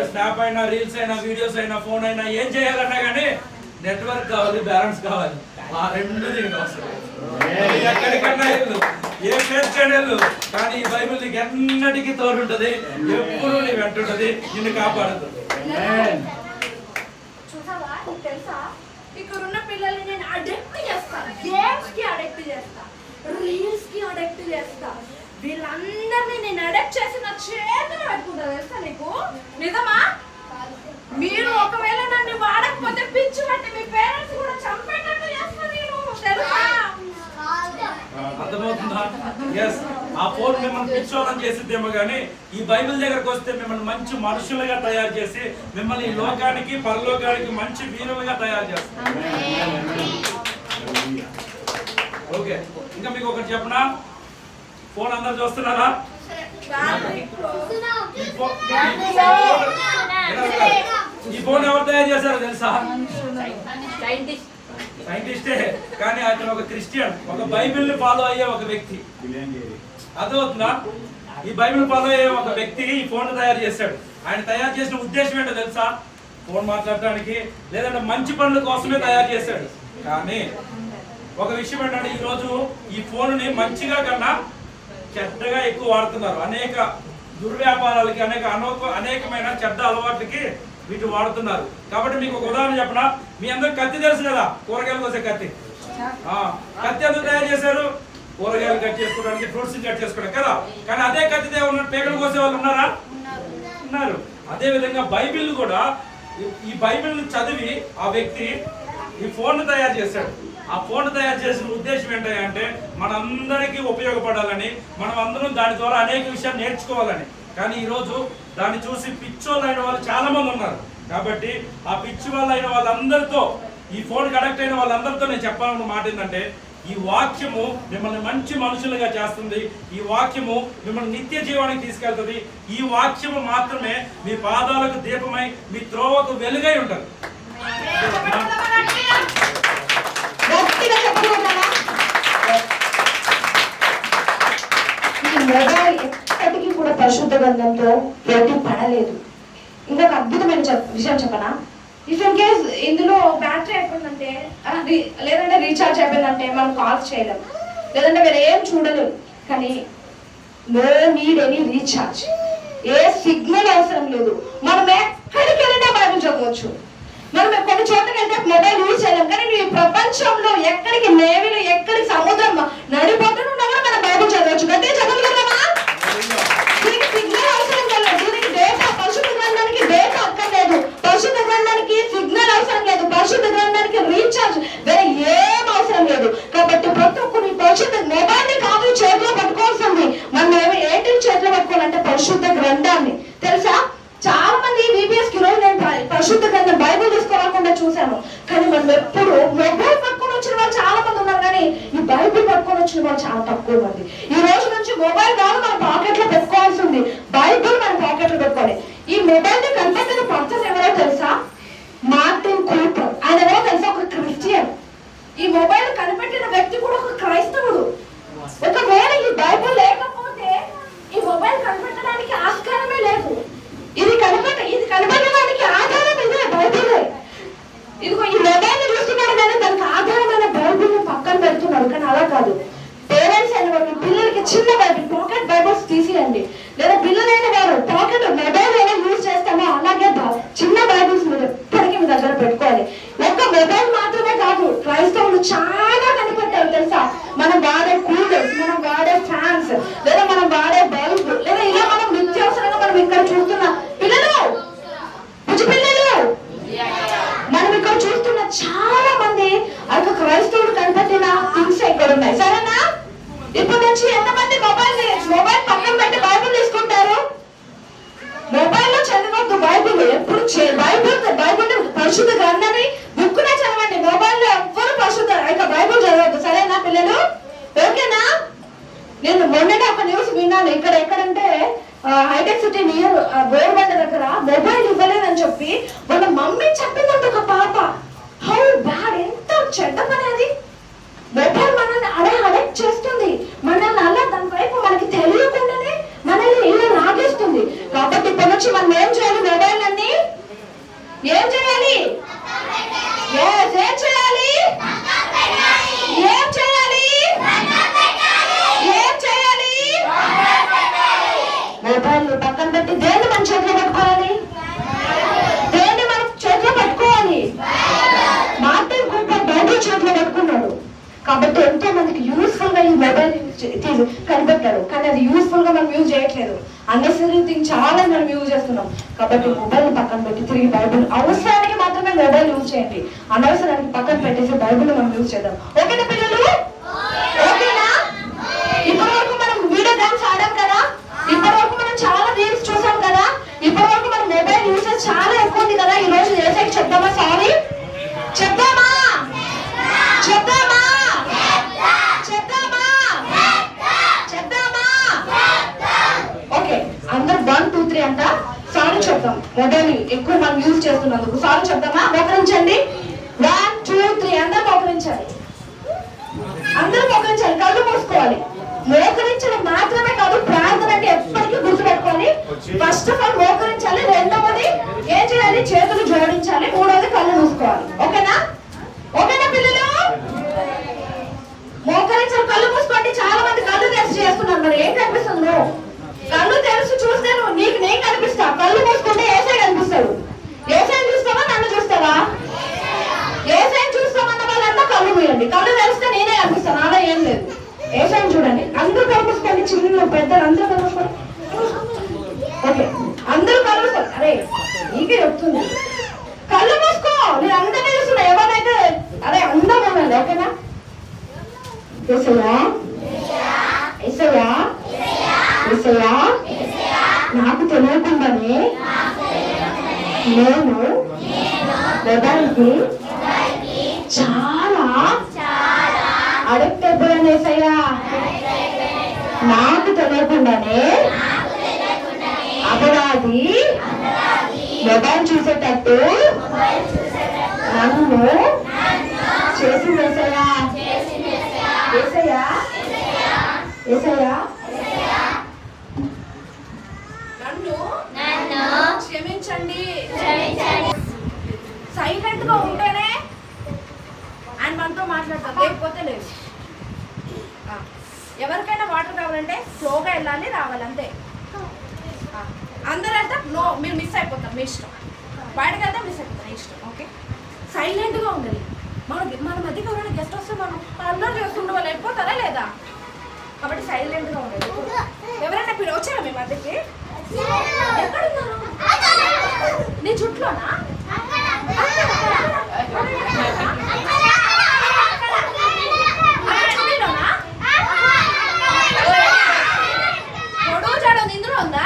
Speaker 2: స్నాప్ అయినా, రీల్స్ అయినా, వీడియోస్ అయినా, ఫోన్ అయినా ఏం చేయాలన్నా కానీ నెట్వర్క్ కావాలి, బ్యాలెన్స్ కావాలి. ఆ రెండు దీనికి అవసరం. ఎక్కడికన్నా వెళ్ళు, ఏ ప్లేస్ కైనా వెళ్ళు, కానీ ఈ బైబిల్ నీకు ఎన్నటికీ తోడుంటది, ఎప్పుడు నీ వెంటుంటది, నిన్ను కాపాడుతుంది.
Speaker 3: చూసావా, నీకు తెలుసా, ఇక్కడ ఉన్న పిల్లల్ని నేను అడిక్ట్ చేస్తా, గేమ్స్ కి అడిక్ట్ చేస్తా, రీల్స్ కి అడిక్ట్ చేస్తా. వీళ్ళందరినీ నేను అడిక్ట్ చేసి నా చేతులు పెట్టుకుంటా, తెలుసా నీకు? నిజమా? మీరు ఒకవేళ నన్ను వాడకపోతే పిచ్చి పట్టి మీ పేరెంట్స్ కూడా చంపేటట్టు చేస్తా నేను, తెలుసా?
Speaker 2: అర్థమవుతుందా? ఎస్, ఆ ఫోన్ మిమ్మల్ని పిచ్చోళ్ళని చేసిద్దేమో కానీ ఈ బైబిల్ దగ్గరకు వస్తే మిమ్మల్ని మంచి మనుషులుగా తయారు చేసి మిమ్మల్ని ఈ లోకానికి, పరలోకానికి మంచి వీరులుగా తయారు చేస్తుంది. ఓకే, ఇంకా మీకు ఒకటి చెప్పనా? ఫోన్ అందరు చూస్తున్నారా? ఈ ఫోన్ ఎవరు తయారు చేశారో తెలుసా? సైంటిస్టే, కానీ అతను ఒక క్రిస్టియన్, ఒక బైబిల్ ని ఫాలో అయ్యే ఒక వ్యక్తి. అర్థమవుతుందా? ఈ బైబిల్ ఫాలో అయ్యే ఒక వ్యక్తి ఈ ఫోన్ తయారు చేశాడు. ఆయన తయారు చేసిన ఉద్దేశం ఏంటో తెలుసా? ఫోన్ మాట్లాడటానికి, లేదంటే మంచి పనుల కోసమే తయారు చేశాడు. కానీ ఒక విషయం ఏంటంటే ఈరోజు ఈ ఫోన్ ని మంచిగా కన్నా చెడ్డగా ఎక్కువ వాడుతున్నారు. అనేక దుర్వ్యాపారాలకి, అనేకమైన చెడ్డ అలవాట్లకి వీటి వాడుతున్నారు. కాబట్టి మీకు ఒక ఉదాహరణ చెప్పనా? మీ అందరికి కత్తి తెలుసు కదా, కూరగాయలు కోసే కత్తి. కత్తి ఎందుకు తయారు చేశారు? కూరగాయలు కట్ చేసుకోవడానికి, ఫ్రూట్స్ కట్ చేసుకోవడానికి కదా. కానీ అదే కత్తితో ఉన్న పేగలు కోసే వాళ్ళు ఉన్నారా? ఉన్నారు. అదే విధంగా బైబిల్ కూడా, ఈ బైబిల్ చదివి ఆ వ్యక్తి ఈ ఫోన్ తయారు చేశాడు. ఆ ఫోన్ తయారు చేసిన ఉద్దేశం ఏంటంటే మనందరికీ ఉపయోగపడాలని, మనం అందరం దాని ద్వారా అనేక విషయాలు నేర్చుకోవాలని. కానీ ఈరోజు దాన్ని చూసి పిచ్చోళ్ళు అయిన వాళ్ళు చాలా మంది ఉన్నారు. కాబట్టి ఆ పిచ్చి వాళ్ళు అయిన వాళ్ళందరితో, ఈ ఫోన్ కనెక్ట్ అయిన వాళ్ళందరితో నేను చెప్పాలన్న మాట ఏంటంటే, ఈ వాక్యము మిమ్మల్ని మంచి మనుషులుగా చేస్తుంది. ఈ వాక్యము మిమ్మల్ని నిత్య జీవానికి తీసుకెళ్తుంది. ఈ వాక్యము మాత్రమే మీ పాదాలకు దీపమై, మీ త్రోవకు వెలుగై ఉంటుంది.
Speaker 1: ఈ మొబైల్ ఎప్పటికీ కూడా పరిశుద్ధ గ్రంథంతో పోటీ పడలేదు. ఇంకా అద్భుతమైన విషయం చెప్పనా? ఇఫ్ ఇన్ కేస్ ఇందులో బ్యాటరీ అయిపోయిందంటే, లేదంటే రీఛార్జ్ అయిపోయిందంటే మనం కాల్స్ చేయలేం, లేదంటే మీరు ఏం చూడలేం. కానీ నో నీడ్ ఎనీ రీఛార్జ్, ఏ సిగ్నల్ అవసరం లేదు. మనం ఎక్కడికి వెళ్ళినా బైబిల్ చదవచ్చు. మనం కొన్ని చోట్లకి వెళ్తే మొబైల్ యూజ్ చేయలేం. కానీ ఈ ప్రపంచంలో ఎక్కడికి, నేవిలో ఎక్కడికి, సముద్రం నడిపోతున్నా కూడా మనం బైబిల్ చదవచ్చు. గట్టిగా చదవగలమా? దీనికి సిగ్నల్ అవసరం లేదు, దీనికి డేటా, పరిశుద్ధ గ్రంథానికి డేటా అక్కర్లేదు, పరిశుద్ధ గ్రంథానికి సిగ్నల్ అవసరం లేదు, పరిశుద్ధ గ్రంథానికి రీఛార్జ్ వేరే ఏం అవసరం లేదు. కాబట్టి ప్రతి ఒక్కరు ఈ పరిశుద్ధ మొబైల్ ని కాదు చేతిలో పట్టుకోవాల్సింది. మనం ఏంటి చేతిలో పట్టుకోవాలంటే పరిశుద్ధ గ్రంథాన్ని. తెలుసా, చాలా మంది VBS కి రోజు నేను పరిశుద్ధ గ్రంథం బైబిల్ తీసుకోవాలకుండా చూశాను. కానీ మనం ఎప్పుడు మొబైల్ పట్టుకొని వచ్చిన వాళ్ళు చాలా మంది ఉన్నారు, కానీ ఈ బైబిల్ పట్టుకొని వచ్చిన వాళ్ళు చాలా తక్కువ మంది. ఈ రోజు నుంచి మొబైల్ కాదు మన పాకెట్ లో పెట్టుకోవాల్సింది, బైబిల్ మన పాకెట్ లో పెట్టుకోవాలి. ఈ మొబైల్ ని కనిపెట్టిన పర్సన్ ఎవరో తెలుసా? Martin Cooper. ఆయన ఎవరో తెలుసా? ఒక క్రిస్టియన్. ఈ మొబైల్ కనిపెట్టిన వ్యక్తి కూడా ఒక క్రైస్తవుడు. ఒకవేళ ఈ బైబిల్ లేకపోతే ఈ మొబైల్ కనిపెట్టడానికి ఆస్కారమే లేదు. ఇది కనిపెట్టడానికి ఆధారం ఇదే, బైబిలే. ఇదిగో ఈ మొబైల్ చూస్తున్నాడు కానీ దానికి ఆధారమైన బైబిల్ పక్కన పెడుతున్నాడు. కానీ అలా కాదు. పేరెంట్స్ అయిన వాళ్ళు పిల్లలకి చిన్న బైబిల్, పాకెట్ బైబిల్స్ తీసియండి. లేదా పిల్లలైన వారు పాకెట్ మొబైల్ ఎలా యూజ్ చేస్తామో అలాగే చిన్న బైబిల్స్ మీరు ఎప్పటికీ మీ దగ్గర పెట్టుకోవాలి. ఒక్క మొబైల్ మాత్రమే కాదు, క్రైస్తవులు చాలా కనిపెట్టారు తెలుసా? మనం వాడే కూలర్స్, మనం వాడే ఫ్యాన్స్, లేదా మనం వాడే బల్బ్, లేదా ఇలా మనం నిత్యావసరంగా మనం ఇక్కడ చూస్తున్న పిల్లలు, మనం ఇక్కడ చూస్తున్న చాలా మంది అది క్రైస్తవులు కనిపెట్టిన థింగ్స్ ఇక్కడ ఉన్నాయి. సరేనా? ఇప్పటి నుంచి ఎంతమంది మొబైల్ పక్కన పెట్టి బైబిల్ తీసుకుంటారు? మొబైల్లో చదవద్దు బైబిల్. ఎప్పుడు బైబిల్ పరిశుద్ధ గ్రంథాన్ని బుక్కునే చదవండి. మొబైల్లో ఎవ్వరు బైబిల్ చదవద్దు. సరేనా పిల్లలు? ఓకేనా? నేను మొన్ననే ఒక న్యూస్ విన్నాను. ఎక్కడంటే హైటెక్ సిటీ నియర్ బోర్బండ దగ్గర మొబైల్ ఇవ్వలేదని చెప్పి వాళ్ళ మమ్మీ చెప్పిందంట ఒక పాప. హౌ బ్యాడ్, ఎంత చెడ్డ పని అది. మొబైల్ మనల్ని అడెక్ట్ చేస్తుంది, మనల్ని అలా దాని వైపు మనకి తెలియకుండానే మనల్ని ఇలా లాగేస్తుంది. కాబట్టి ఇప్పటి నుంచి మనం ఏం చేయాలి? ఏం చేయాలి? ఏం చేయాలి? ఏం చేయాలి? ఏం చేయాలి? మొబైల్ పక్కన పెట్టి దేన్ని మన చేతిలో పట్టుకోవాలి? దేన్ని మన చేతిలో పట్టుకోవాలి? మార్టిన్ కూపర్ బైబిల్ చేతిలో పట్టుకున్నాడు కాబట్టి ఎంతో మందికి యూస్ఫుల్ గా ఈ మొబైల్ కనిపెట్టాడు. కానీ అది యూస్ఫుల్ గా మనం యూజ్ చేయట్లేదు. అన్నెసరీ థింగ్ చాలా మనం యూజ్ చేస్తున్నాం. కాబట్టి మొబైల్ పక్కన పెట్టి తిరిగి బైబిల్ అవసరానికి మాత్రమే మొబైల్ యూజ్ చేయండి. అనవసరానికి పక్కన పెట్టేసి బైబిల్ మనం యూజ్ చేద్దాం. ఓకేనా పిల్లలు? ఓకేనా? ఇప్పటి వరకు మనం వీడియో గేమ్స్ ఆడాం కదా, ఇప్పటి వరకు మనం చాలా రీల్స్ చూసాం కదా, ఇప్పటి వరకు మన మొబైల్ యూసేజ్ చాలా ఎక్కువ ఉంది కదా. ఈ రోజు ఏసైకి చెప్దామా? సారీ చెప్దామా? చెప్దామా? చెప్దామా? చెప్దామా? ఓకే, అందరు 1 2 3 అంట సారీ చెప్దాం. మొబైల్ ఎక్కువ మనం యూజ్ చేస్తున్నందుకు సారీ చెప్దామా? మోకరించండి. 1 2 3 అందరు మోకరించాలి. అందరూ మోకరించాలి. కళ్ళు మూసుకోవాలి. మోకరించడం మాత్రమే కాదు, ప్రార్థన అంటే ఎప్పటికీ గుర్తుపెట్టుకోవాలి. ఫస్ట్ ఆఫ్ ఆల్ మోకరించాలి. రెండవది ఏం చేయాలి? చేతులు జోడించాలి. మూడవది కళ్ళు మూసుకోవాలి. ఓకేనా? ఓకేనా పిల్లలు? మోకరించాలి. కళ్ళు మూసుకోండి. చాలా మంది కళ్ళు తెరిచి చేస్తున్నారు. మరి ఏం కనిపిస్తుంది? నువ్వు కళ్ళు తెరిచి చూస్తే నీకు నేను కనిపిస్తా. కళ్ళు మూసుకుంటే ఏసై కనిపిస్తాడు. ఏసైని చూస్తావా? నన్ను చూస్తావా? ఏసైని చూస్తామన్న వాళ్ళంతా కళ్ళు మూయండి. కళ్ళు తెరిస్తే నేనే కనిపిస్తాను. అలా ఏం లేదు. ఏసైని చూడండి. అందరూ కళ్ళు మూసుకోండి. చిన్న పెద్దలు అందరూ కళ్ళు మూసుకోండి. ఓకే, అందరూ కళ్ళు మూసుకోండి. అరే నీకే చెప్తుంది. కళ్ళు మూసుకో. నేను అందరినీ చూస్తున్నా. ఎవరైతే అరే అందరూ ఉండండి. ఓకేనా? ఏసయ్యా, ఏసయ్యా, ఏసయ్యా, నాకు తెలియకుండానే నేను మొబైల్కి చాలా అడిక్ట్ అయిపోయాను. ఏసయ్యా, నాకు తెలియకుండానే అపరాధి మొబైల్ చూసేటట్టు నన్ను చేసింది. ఏసయ్యా, ఏసయ్యా, ఏసయ్యా,
Speaker 3: నన్ను క్షమించండి. సైలెంట్ గా ఉంటేనే ఆయన మనతో మాట్లాడతారు, లేకపోతే లేదు. ఎవరికైనా వాటర్ కావాలంటే స్లోగా వెళ్ళాలి, రావాలి, అంతే. అందరూ వెళ్తే నో, మీరు మిస్ అయిపోతారు. మీ ఇష్టం. బయటకు వెళ్తే మిస్ అయిపోతారు. మీ ఇష్టం. ఓకే, సైలెంట్గా ఉండాలి. మన మధ్యకి ఎవరైనా గెస్ట్ వస్తే మనం అల్లరి చేస్తుండే వాళ్ళు వెళ్ళిపోతారా లేదా? కాబట్టి సైలెంట్గా ఉండాలి. ఎవరైనా మీరు వచ్చారా మీ మధ్యకి? ఎక్కడున్నారు? నీ చుట్లోనా? పొడవు చాడు ఇందులో ఉందా?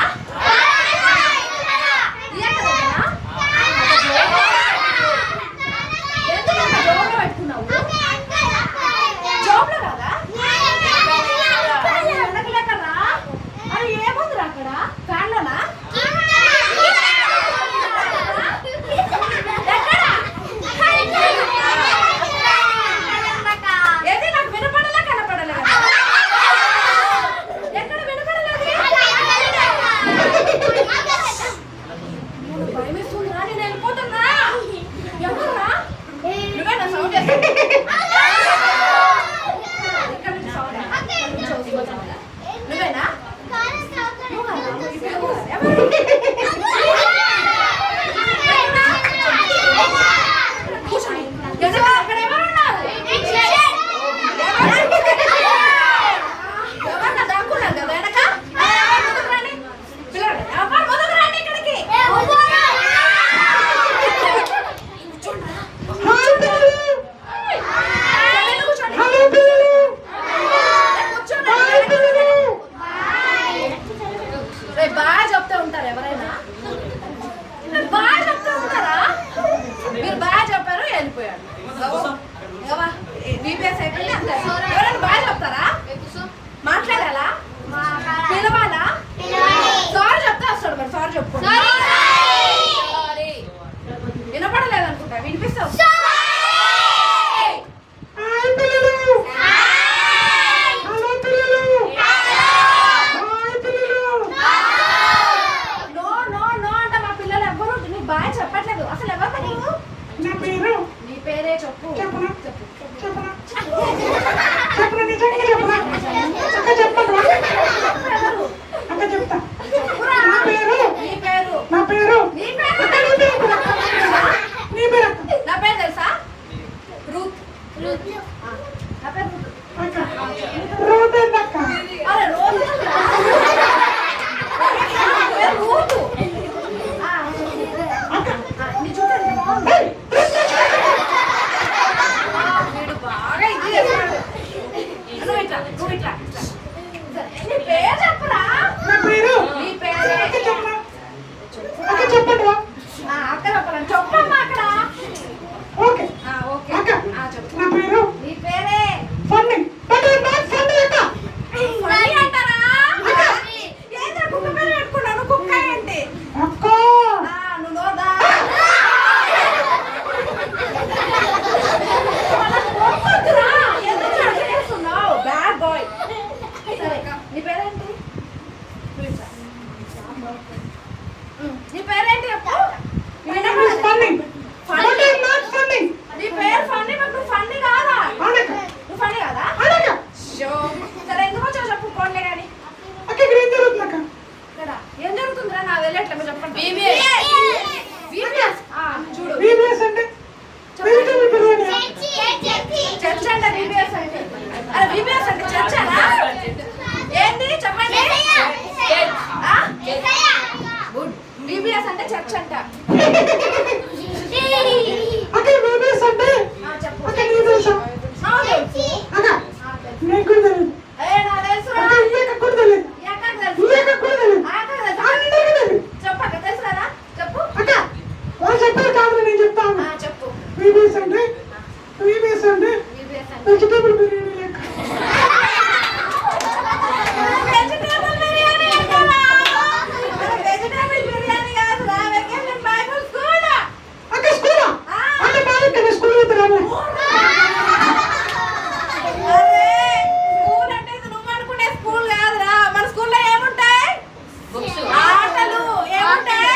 Speaker 3: బాయ్ చెప్పట్లేదు అసలు ఎవరు
Speaker 6: నా పేరు
Speaker 3: నీ పేరే చెప్పు.
Speaker 6: చెప్పనా?
Speaker 3: చెప్పు.
Speaker 6: చెప్పనా? చెప్పనా? నిజంగా చెప్పనా? అక్క చెప్పను. అక్క చెప్తా.
Speaker 3: చెప్పురా.
Speaker 6: నా పేరు
Speaker 3: నీ పేరు.
Speaker 6: నా పేరు
Speaker 3: నీ పేరు.
Speaker 6: అక్క నీ పేరు నీ పేరు అక్క.
Speaker 3: నా పేరు తెలుసా? రూత్. ఆ, నా పేరు రూత్.
Speaker 6: అక్క రోజు అక్క.
Speaker 3: అరే రోజు నా పేరు రూతు. ఆ, నీ జుట్టు ఎంత బాగుంది. వీడు బాగా ఇది చేస్తాడు. నువ్వు ఇట్లా. సరే, నీ పేరు చెప్పురా.
Speaker 6: నా పేరు
Speaker 3: నీ పేరే.
Speaker 6: అక్క చెప్పనా? అక్క చెప్పండి.
Speaker 3: అక్క చెప్పాలని చెప్పమ్మా అక్కడ.
Speaker 6: Okay
Speaker 3: okay.
Speaker 6: అక్క
Speaker 3: చెప్పు.
Speaker 6: నా పేరు
Speaker 3: నీ పేరే.
Speaker 6: ఫన్నీ నాట్ ఫన్నీ అక్క.
Speaker 3: ఫన్నీ అంటారా? ఏంటో కుక్క పేరు పెట్టుకున్నాను. కుక్క ఏంటి?
Speaker 6: అక్క
Speaker 3: నువ్వు నోదా. ఎందుకు అట్లా చేస్తున్నావు? Bad boy. సరే, నీ పేరేంటి? నీ పేరేంటి చెప్పు.
Speaker 6: Funny not funny.
Speaker 3: నీ పేరు ఫన్నీ, మరి నువ్వు ఫన్నీ కాదా?
Speaker 6: అవునక్క
Speaker 3: నువ్వు ఫన్నీ కాదా?
Speaker 6: అవునక్క.
Speaker 3: షో. సరే, ఎందుకు వచ్చావు చెప్పు. ఫోన్లే కానీ
Speaker 6: అక్క ఇక్కడ ఏం జరుగుతుంది అక్క?
Speaker 3: ఇక్కడ ఏం జరుగుతుందిరా? నా వెళ్ళట్లేదు చెప్పండి. VBS. చూడు
Speaker 6: VBS అంటే వెజిటబుల్ బిర్యానీ.
Speaker 3: చర్చ్ అంటే VBS అంటే. అరే VBS అంటే చర్చ్ అనా? ఏంటి చెప్పండి. గుడ్. VBS అంటే చర్చ్ అంట.
Speaker 6: అక్క VBS అంటే
Speaker 3: చెప్పు.
Speaker 6: అక్క నీకు తెలుసా? అక్క నీకు కూడా తెలియదు.
Speaker 3: నాకు తెలుసురా.
Speaker 6: అక్క ఈ అక్క కూడా తెలియదు.
Speaker 3: ఈ అక్కకి తెలుసు.
Speaker 6: ఈ అక్క కూడా తెలియదు.
Speaker 3: ఆ అక్కకి తెలుసు.
Speaker 6: అందరికీ తెలియదు.
Speaker 3: చెప్పు అక్క, తెలుసు కదా? చెప్పు.
Speaker 6: అక్క వాళ్ళు చెప్పారు కాదు నేను చెప్తాను.
Speaker 3: చెప్పు.
Speaker 6: VBS అంటే VBS అంటే
Speaker 3: VBS అంటే
Speaker 6: వెజిటబుల్ బిర్యానీ లెక్క.
Speaker 3: వెజిటేబుల్ బిర్యానీ అంటారా? వెజిటేబుల్ బిర్యానీ కాదురా. Vacation Bible school.
Speaker 6: అక్క స్కూలా? అంటే బాగా స్కూల్ వెళ్తాను.
Speaker 3: అరే స్కూల్ అంటే ఇది నువ్వు అనుకునే స్కూల్ కాదురా. మన స్కూల్లో ఏముంటాయి? ఆటలు. ఏముంటాయి?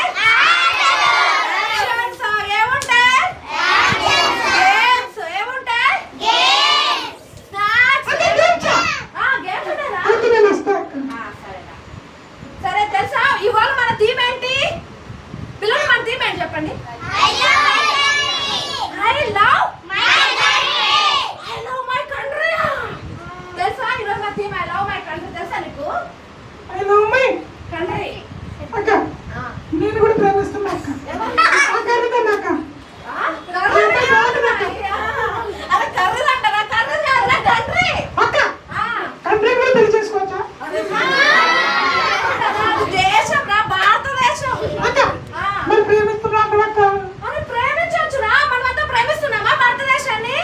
Speaker 3: యాక్షన్స్. ఏముంటాయి? గేమ్స్. ఏముంటాయి? స్నాక్స్.
Speaker 6: అక్క గేమ్సా?
Speaker 3: గేమ్స్ ఉంటారా?
Speaker 6: అయితే నేను వస్తా అక్క.
Speaker 3: సరేరా. సరే తెలుసా ఇవాళ మన థీమ్ ఏంటి? పిల్లలు మన థీమ్ ఏంటి చెప్పండి. I love my country. తెలుసా ఈరోజు నా theme I love my country. తెలుసా నీకు?
Speaker 6: I love my
Speaker 3: country.
Speaker 6: అక్క నేను కూడా ప్రేమిస్తున్నా అక్క. అక్క అడుగుతాను అక్క.
Speaker 3: అరే కర్రీ అంటారా? కర్రీ కాదురా, కంట్రీ.
Speaker 6: అక్క కంట్రీ కూడా పెళ్లి చేసుకోవచ్చా?
Speaker 3: దేశం రా, భారతదేశం.
Speaker 6: అక్క మరి ప్రేమిస్తున్నా అక్క.
Speaker 3: అరే ప్రేమించవచ్చురా. మనమంతా ప్రేమిస్తున్నామా భారతదేశాన్ని?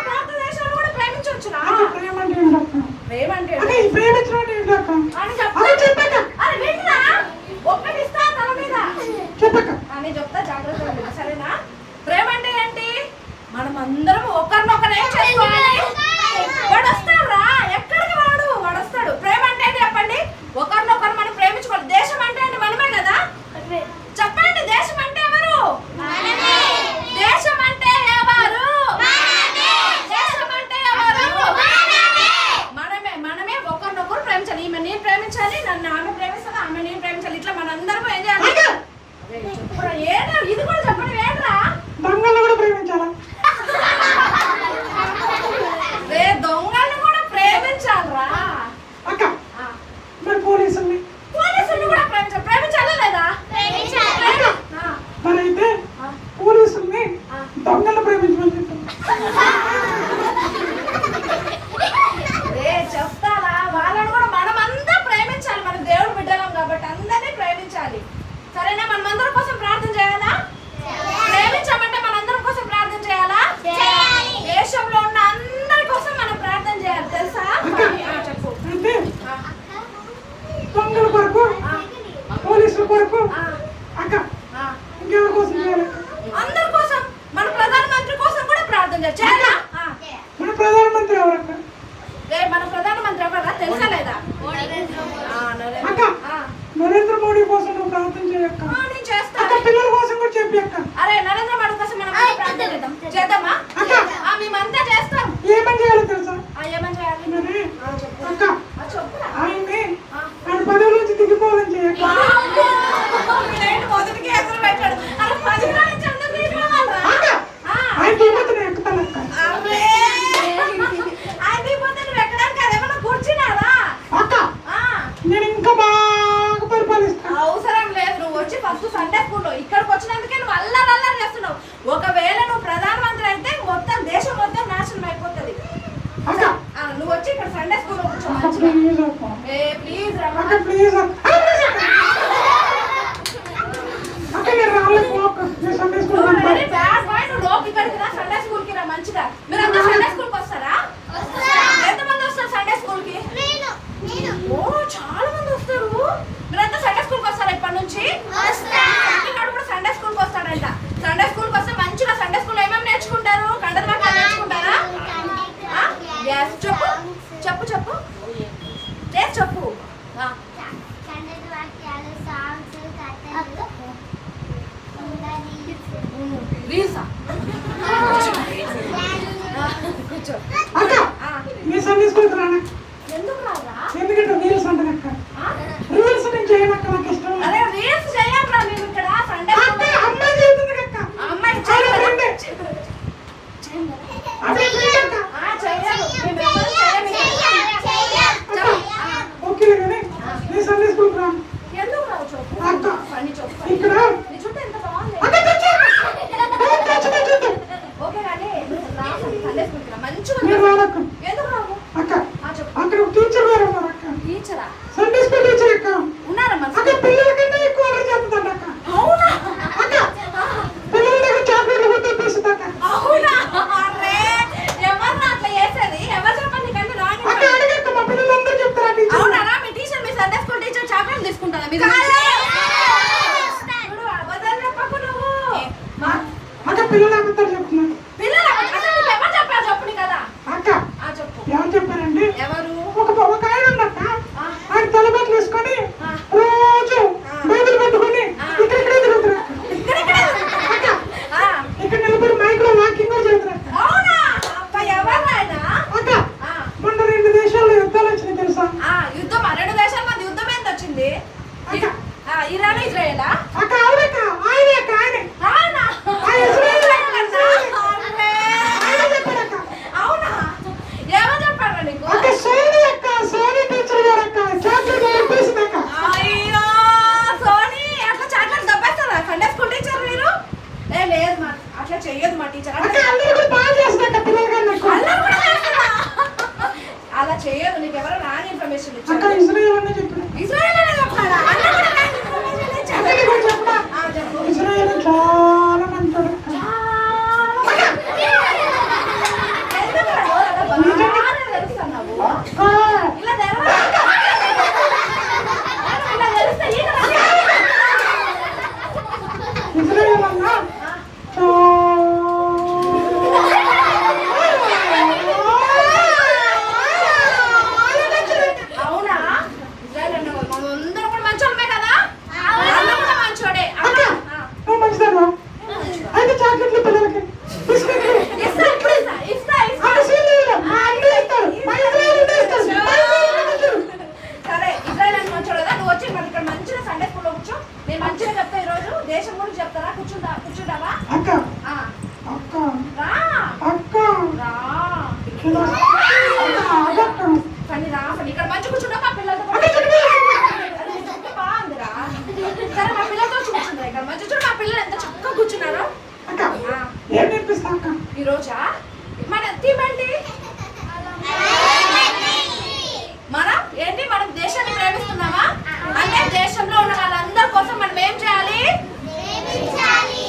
Speaker 3: భారతదేశాన్ని కూడా ప్రేమించవచ్చురా.
Speaker 6: అక్క ప్రేమ అంటే ఏంటి అక్క?
Speaker 3: ప్రేమ అంటే
Speaker 6: అక్క ఈ ప్రేమించడం అంటే ఏంటి అక్క?
Speaker 3: అని
Speaker 6: అక్క చెప్పక్క.
Speaker 3: అరే వినరా? ఒక్కటి ఇస్తా తల మీద.
Speaker 6: చెప్పక్క.
Speaker 3: అని చెప్తా జాగ్రత్తగా విను, సరేనా? ప్రేమ అంటే ఏంటి? మనం అందరం ఒకరినొకరు ఏం చేసుకోవాలి? వాడు వస్తాడురా. ఎక్కడికి వాడు వస్తాడు. ప్రేమ అంటే ఏంటి చెప్పండి. ఒకరినొకరు మనం ప్రేమించుకోవాలి. దేశం అంటే ఏంటి? మనమే కదా. చెప్పండి, దేశం అంటే ఎవరు? దేశం అంటే ఎవరు? దేశం అంటే ఎవరు? మనమే ఒకరినొకరు ప్రేమించాలి. ఈమె నేను ప్రేమించాలి, నన్ను ఆమె ప్రేమిస్తుంది, ఆమె నేను ప్రేమించాలి. ఇట్లా మనందరం ఏం చేయాలి? చెప్పురా. ఏంటో ఇది కూడా చెప్పండి. ఏంట్రా?
Speaker 6: దొంగలు కూడా ప్రేమించాలా?
Speaker 3: దొంగల్ని కూడా ప్రేమించాలరా.
Speaker 6: అక్క మరి పోలీసుల్ని
Speaker 3: పోలీసుల్ని కూడా ప్రేమించాలా లేదా?
Speaker 6: మరి అయితే పోలీసుల్ని దొంగలు ప్రేమించమని చెప్పాను.
Speaker 3: చెప్తారా? వాళ్ళని కూడా మనమంతా ప్రేమించాలి. మనం దేవుడు బిడ్డలం కాబట్టి అందరినీ ప్రేమించాలి. సరేనా? మనమందరం కోసం ప్రార్థన చేయాలా? ప్రేమించామంటే మనందరం కోసం ప్రార్థన చేయాలా? దేశంలో ఉన్న అందరి కోసం మనం ప్రార్థన చేయాలి. తెలుసా? చెప్పు.
Speaker 6: అయితే దొంగల కొరకు పోలీసుల కొరకు అక్క ఇంకెవరి కోసం చేయాలి?
Speaker 3: అందరి కోసం. మన ప్రధానమంత్రి కోసం కూడా ప్రార్థన చేయాలా?
Speaker 6: మన ప్రధానమంత్రి ఎవరక్క?
Speaker 3: మన ప్రధానమంత్రి ఎవరా తెలుసా లేదా?
Speaker 6: అక్క నరేంద్ర మోడీ కోసం నువ్వు ప్రార్థన చేయక్క.
Speaker 3: నేను చేస్తా.
Speaker 6: అక్క పిల్లల కోసం కూడా చెప్పి అక్క.
Speaker 3: అరే నరేంద్ర మోడీ ఫస్ట్ సండే స్కూల్లో ఇక్కడికి వచ్చినందుకే నువ్వు అల్లరి చేస్తున్నావు. ఒకవేళ నువ్వు ప్రధానమంత్రి అయితే మొత్తం దేశం మొత్తం నాశనం అయిపోతుంది.
Speaker 6: అక్క
Speaker 3: నువ్వు వచ్చి ఇక్కడ సండే స్కూల్లో కూర్చో.
Speaker 6: అక్క ప్లీజ్ అక్క
Speaker 3: ప్లీజ్
Speaker 6: అక్క ప్లీజ్ అక్క నేను రాలేకు అక్క నేను సండే స్కూల్
Speaker 3: నువ్వు లోపు ఇక్కడికి రా, సండే స్కూల్ కి రా మంచిగా. మీరు అందరూ సండే స్కూల్ కి వస్తారా? ఎంతమంది వస్తారు సండే స్కూల్ కి? ఓ చాలా మంది వస్తారు. మీరంతా సండే స్కూల్ కి వస్తారా ఇప్పటి నుంచి? ఇక్కడ కూడా సండే స్కూల్ కి వస్తాడంట. సండే స్కూల్ కి వస్తే మంచిగా సండే స్కూల్ ఏమేమి నేర్చుకుంటారు? కండల వాక్యాలు నేర్చుకుంటారా? చెప్పు చెప్పు చెప్పు చెప్పు. రీల్సా? కూర్చో.
Speaker 6: అక్క నేను సండే స్కూల్ రానా?
Speaker 3: ఎందుకు రారా?
Speaker 6: ఎందుకంటే రీల్స్ అంటాను అక్క. రీల్స్ నేను చేయను అక్క, నాకు ఇష్టం లేదు.
Speaker 3: అరే రీల్స్ చేయట్రా నేను ఇక్కడ సండే
Speaker 6: అక్క అమ్మాయి చేస్తుంది అక్క.
Speaker 3: అమ్మాయి
Speaker 6: చేయండి
Speaker 3: చేయాలి.
Speaker 6: ఓకే కానీ నేను సండే స్కూల్ రాను.
Speaker 3: ఎందుకు రావు చెప్పు.
Speaker 6: అక్క
Speaker 3: పని చెప్పు.
Speaker 6: ఇక్కడ
Speaker 3: నీ చుట్టూ ఎంత బాగుంది.
Speaker 6: అక్క
Speaker 3: ఓకే కానీ రా సండే స్కూల్కి రా మంచిగా
Speaker 6: నేను రానక్క.
Speaker 3: ఎందుకు రావు?
Speaker 6: అక్క
Speaker 3: చెప్పు.
Speaker 6: అక్కడ ఒక టీచర్ గారు ఉన్నారు అక్క.
Speaker 3: టీచరా?
Speaker 6: సండే స్కూల్ టీచర్ అక్క.
Speaker 3: ఉన్నారా
Speaker 6: అక్క
Speaker 3: మరి?
Speaker 6: పిల్లల కన్నా ఎక్కువ అలా చేస్తుందంట అక్క.
Speaker 3: అవునా?
Speaker 6: అక్క పిల్లల దగ్గర చాక్లెట్లు కొట్టి తీస్తుంది అక్క.
Speaker 3: అవునా? అరే ఎవరు అట్లా చేసేది? ఎవరు చెప్పండి నీకన్నీ రాంగ్
Speaker 6: అక్క అడిగక్క మా పిల్లలందరూ చెప్తారా టీచర్.
Speaker 3: అవునారా? మీ టీచర్ మీ సండే స్కూల్ టీచర్ చాక్లెట్ తీసుకుంటారా? మీరు అబద్ధాలు చెప్పకు నువ్వు.
Speaker 6: అక్క పిల్లలు అబద్ధాలు చెప్తున్నారు.
Speaker 3: పిల్లలు అసలు నీకు ఎవరు చెప్పారు చెప్పు నీ కదా.
Speaker 6: అక్క
Speaker 3: చెప్పు.
Speaker 6: ఎవరు చెప్పారండి?
Speaker 3: ఎవరు?
Speaker 6: ఒక ఆయన ఉన్నట్ట ఆయన తలబట్టలు వేసుకొని రోజు బైబిల్ పట్టుకొని ఇక్కడిక్కడే తిరుగుతారు అక్క. ఇక్కడ నిలబడి మైక్ లో వాకింగ్ చేస్తారు.
Speaker 3: అవునా? అబ్బా ఎవరు ఆయన?
Speaker 6: అక్క మొన్న 2 దేశాల్లో యుద్ధాలు వచ్చినాయి తెలుసా?
Speaker 3: యుద్ధం 2 దేశాల మధ్య యుద్ధం ఎంత వచ్చింది?
Speaker 6: అక్క
Speaker 3: ఇరాన్ ఇజ్రాయేలా?
Speaker 6: అక్క అవునక్క ఆయనే అక్క ఆయనే
Speaker 3: అవునా?
Speaker 6: ఆ ఇజ్రాయేల్
Speaker 3: అవునా? ఎవరు చెప్పారు నీకు?
Speaker 6: అక్క సోనీ అక్క సోనీ టీచర్ గారు అక్క చాక్లెట్ వేసింది అక్క.
Speaker 3: అయ్యో సోనీ అట్లా చాక్లెట్ దబ్బేస్తారా సండే స్కూల్ టీచర్ మీరు? లేదు మా అట్లా చెయ్యదు మా టీచర్.
Speaker 6: అక్క అందరూ కూడా బాగా చేస్తుంది అక్క పిల్లలు కానీ నాకు.
Speaker 3: అలా చెయ్యదు. నీకు ఎవరో రాని ఇన్ఫర్మేషన్
Speaker 6: అక్క
Speaker 3: ఇచ్చారు.
Speaker 6: ఇజ్రాయేల్ అనే చెప్పిన.
Speaker 3: ఇజ్రాయేల్ అనే చెప్పాడా? అన్న కూడా రాని ఇన్ఫర్మేషన్ ఇచ్చారు.
Speaker 6: చెప్పడా
Speaker 3: చెప్పు.
Speaker 6: ఇజ్రాయేల్ చాలా మంచోడు అక్క.
Speaker 3: ఎందుకు రా? బాగానే తెలుస్తున్నావు.
Speaker 6: అక్క
Speaker 3: ఇలా తెరవా? ఇలా తెలిస్తే ఈయన రా.
Speaker 6: ఇజ్రాయేల్ అన్న
Speaker 3: అవునా? ఇజ్రాయేల్ అన్న మనందరం కూడా మంచోళ్ళమే కదా? అన్న కూడా మంచోడే.
Speaker 6: అక్క నువ్వు మంచిదానా? అయితే చాక్లెట్లు పిల్లలకి బిస్కెట్లు
Speaker 3: ఇస్తా ఇప్పుడు ఇస్తా. సరే ఇజ్రాయేల్ అన్న మంచోడు కదా. నువ్వు వచ్చి మరి ఇక్కడ మంచిగా సండే స్కూల్లో కూర్చో. నేను మంచిగా చెప్తా ఈరోజు. దేశం గురించి చెప్తారా? కూర్చుంటావా?
Speaker 6: అక్క
Speaker 3: ఆ,
Speaker 6: అక్క
Speaker 3: రా
Speaker 6: అక్క
Speaker 3: రా
Speaker 6: అక్క
Speaker 3: పని రా పని. ఇక్కడ మంచి కూర్చుంటా మా పిల్లలతో పాటు. అరే, నీ జుట్టు బాగుందిరా. సరే మా పిల్లలతో కూర్చుంటా ఇక్కడ మంచి చూడు. మా పిల్లలు ఎంత చక్కగా కూర్చున్నారు.
Speaker 6: అక్క ఏం నేర్పిస్తా అక్క?
Speaker 3: ఈ రోజా మన థీమ్ ఏంటి? మనం ఏంటి? మనం దేశాన్ని ప్రేమిస్తున్నామా? అంటే దేశంలో ఉన్న వాళ్ళందరి కోసం మనం ఏం చేయాలి?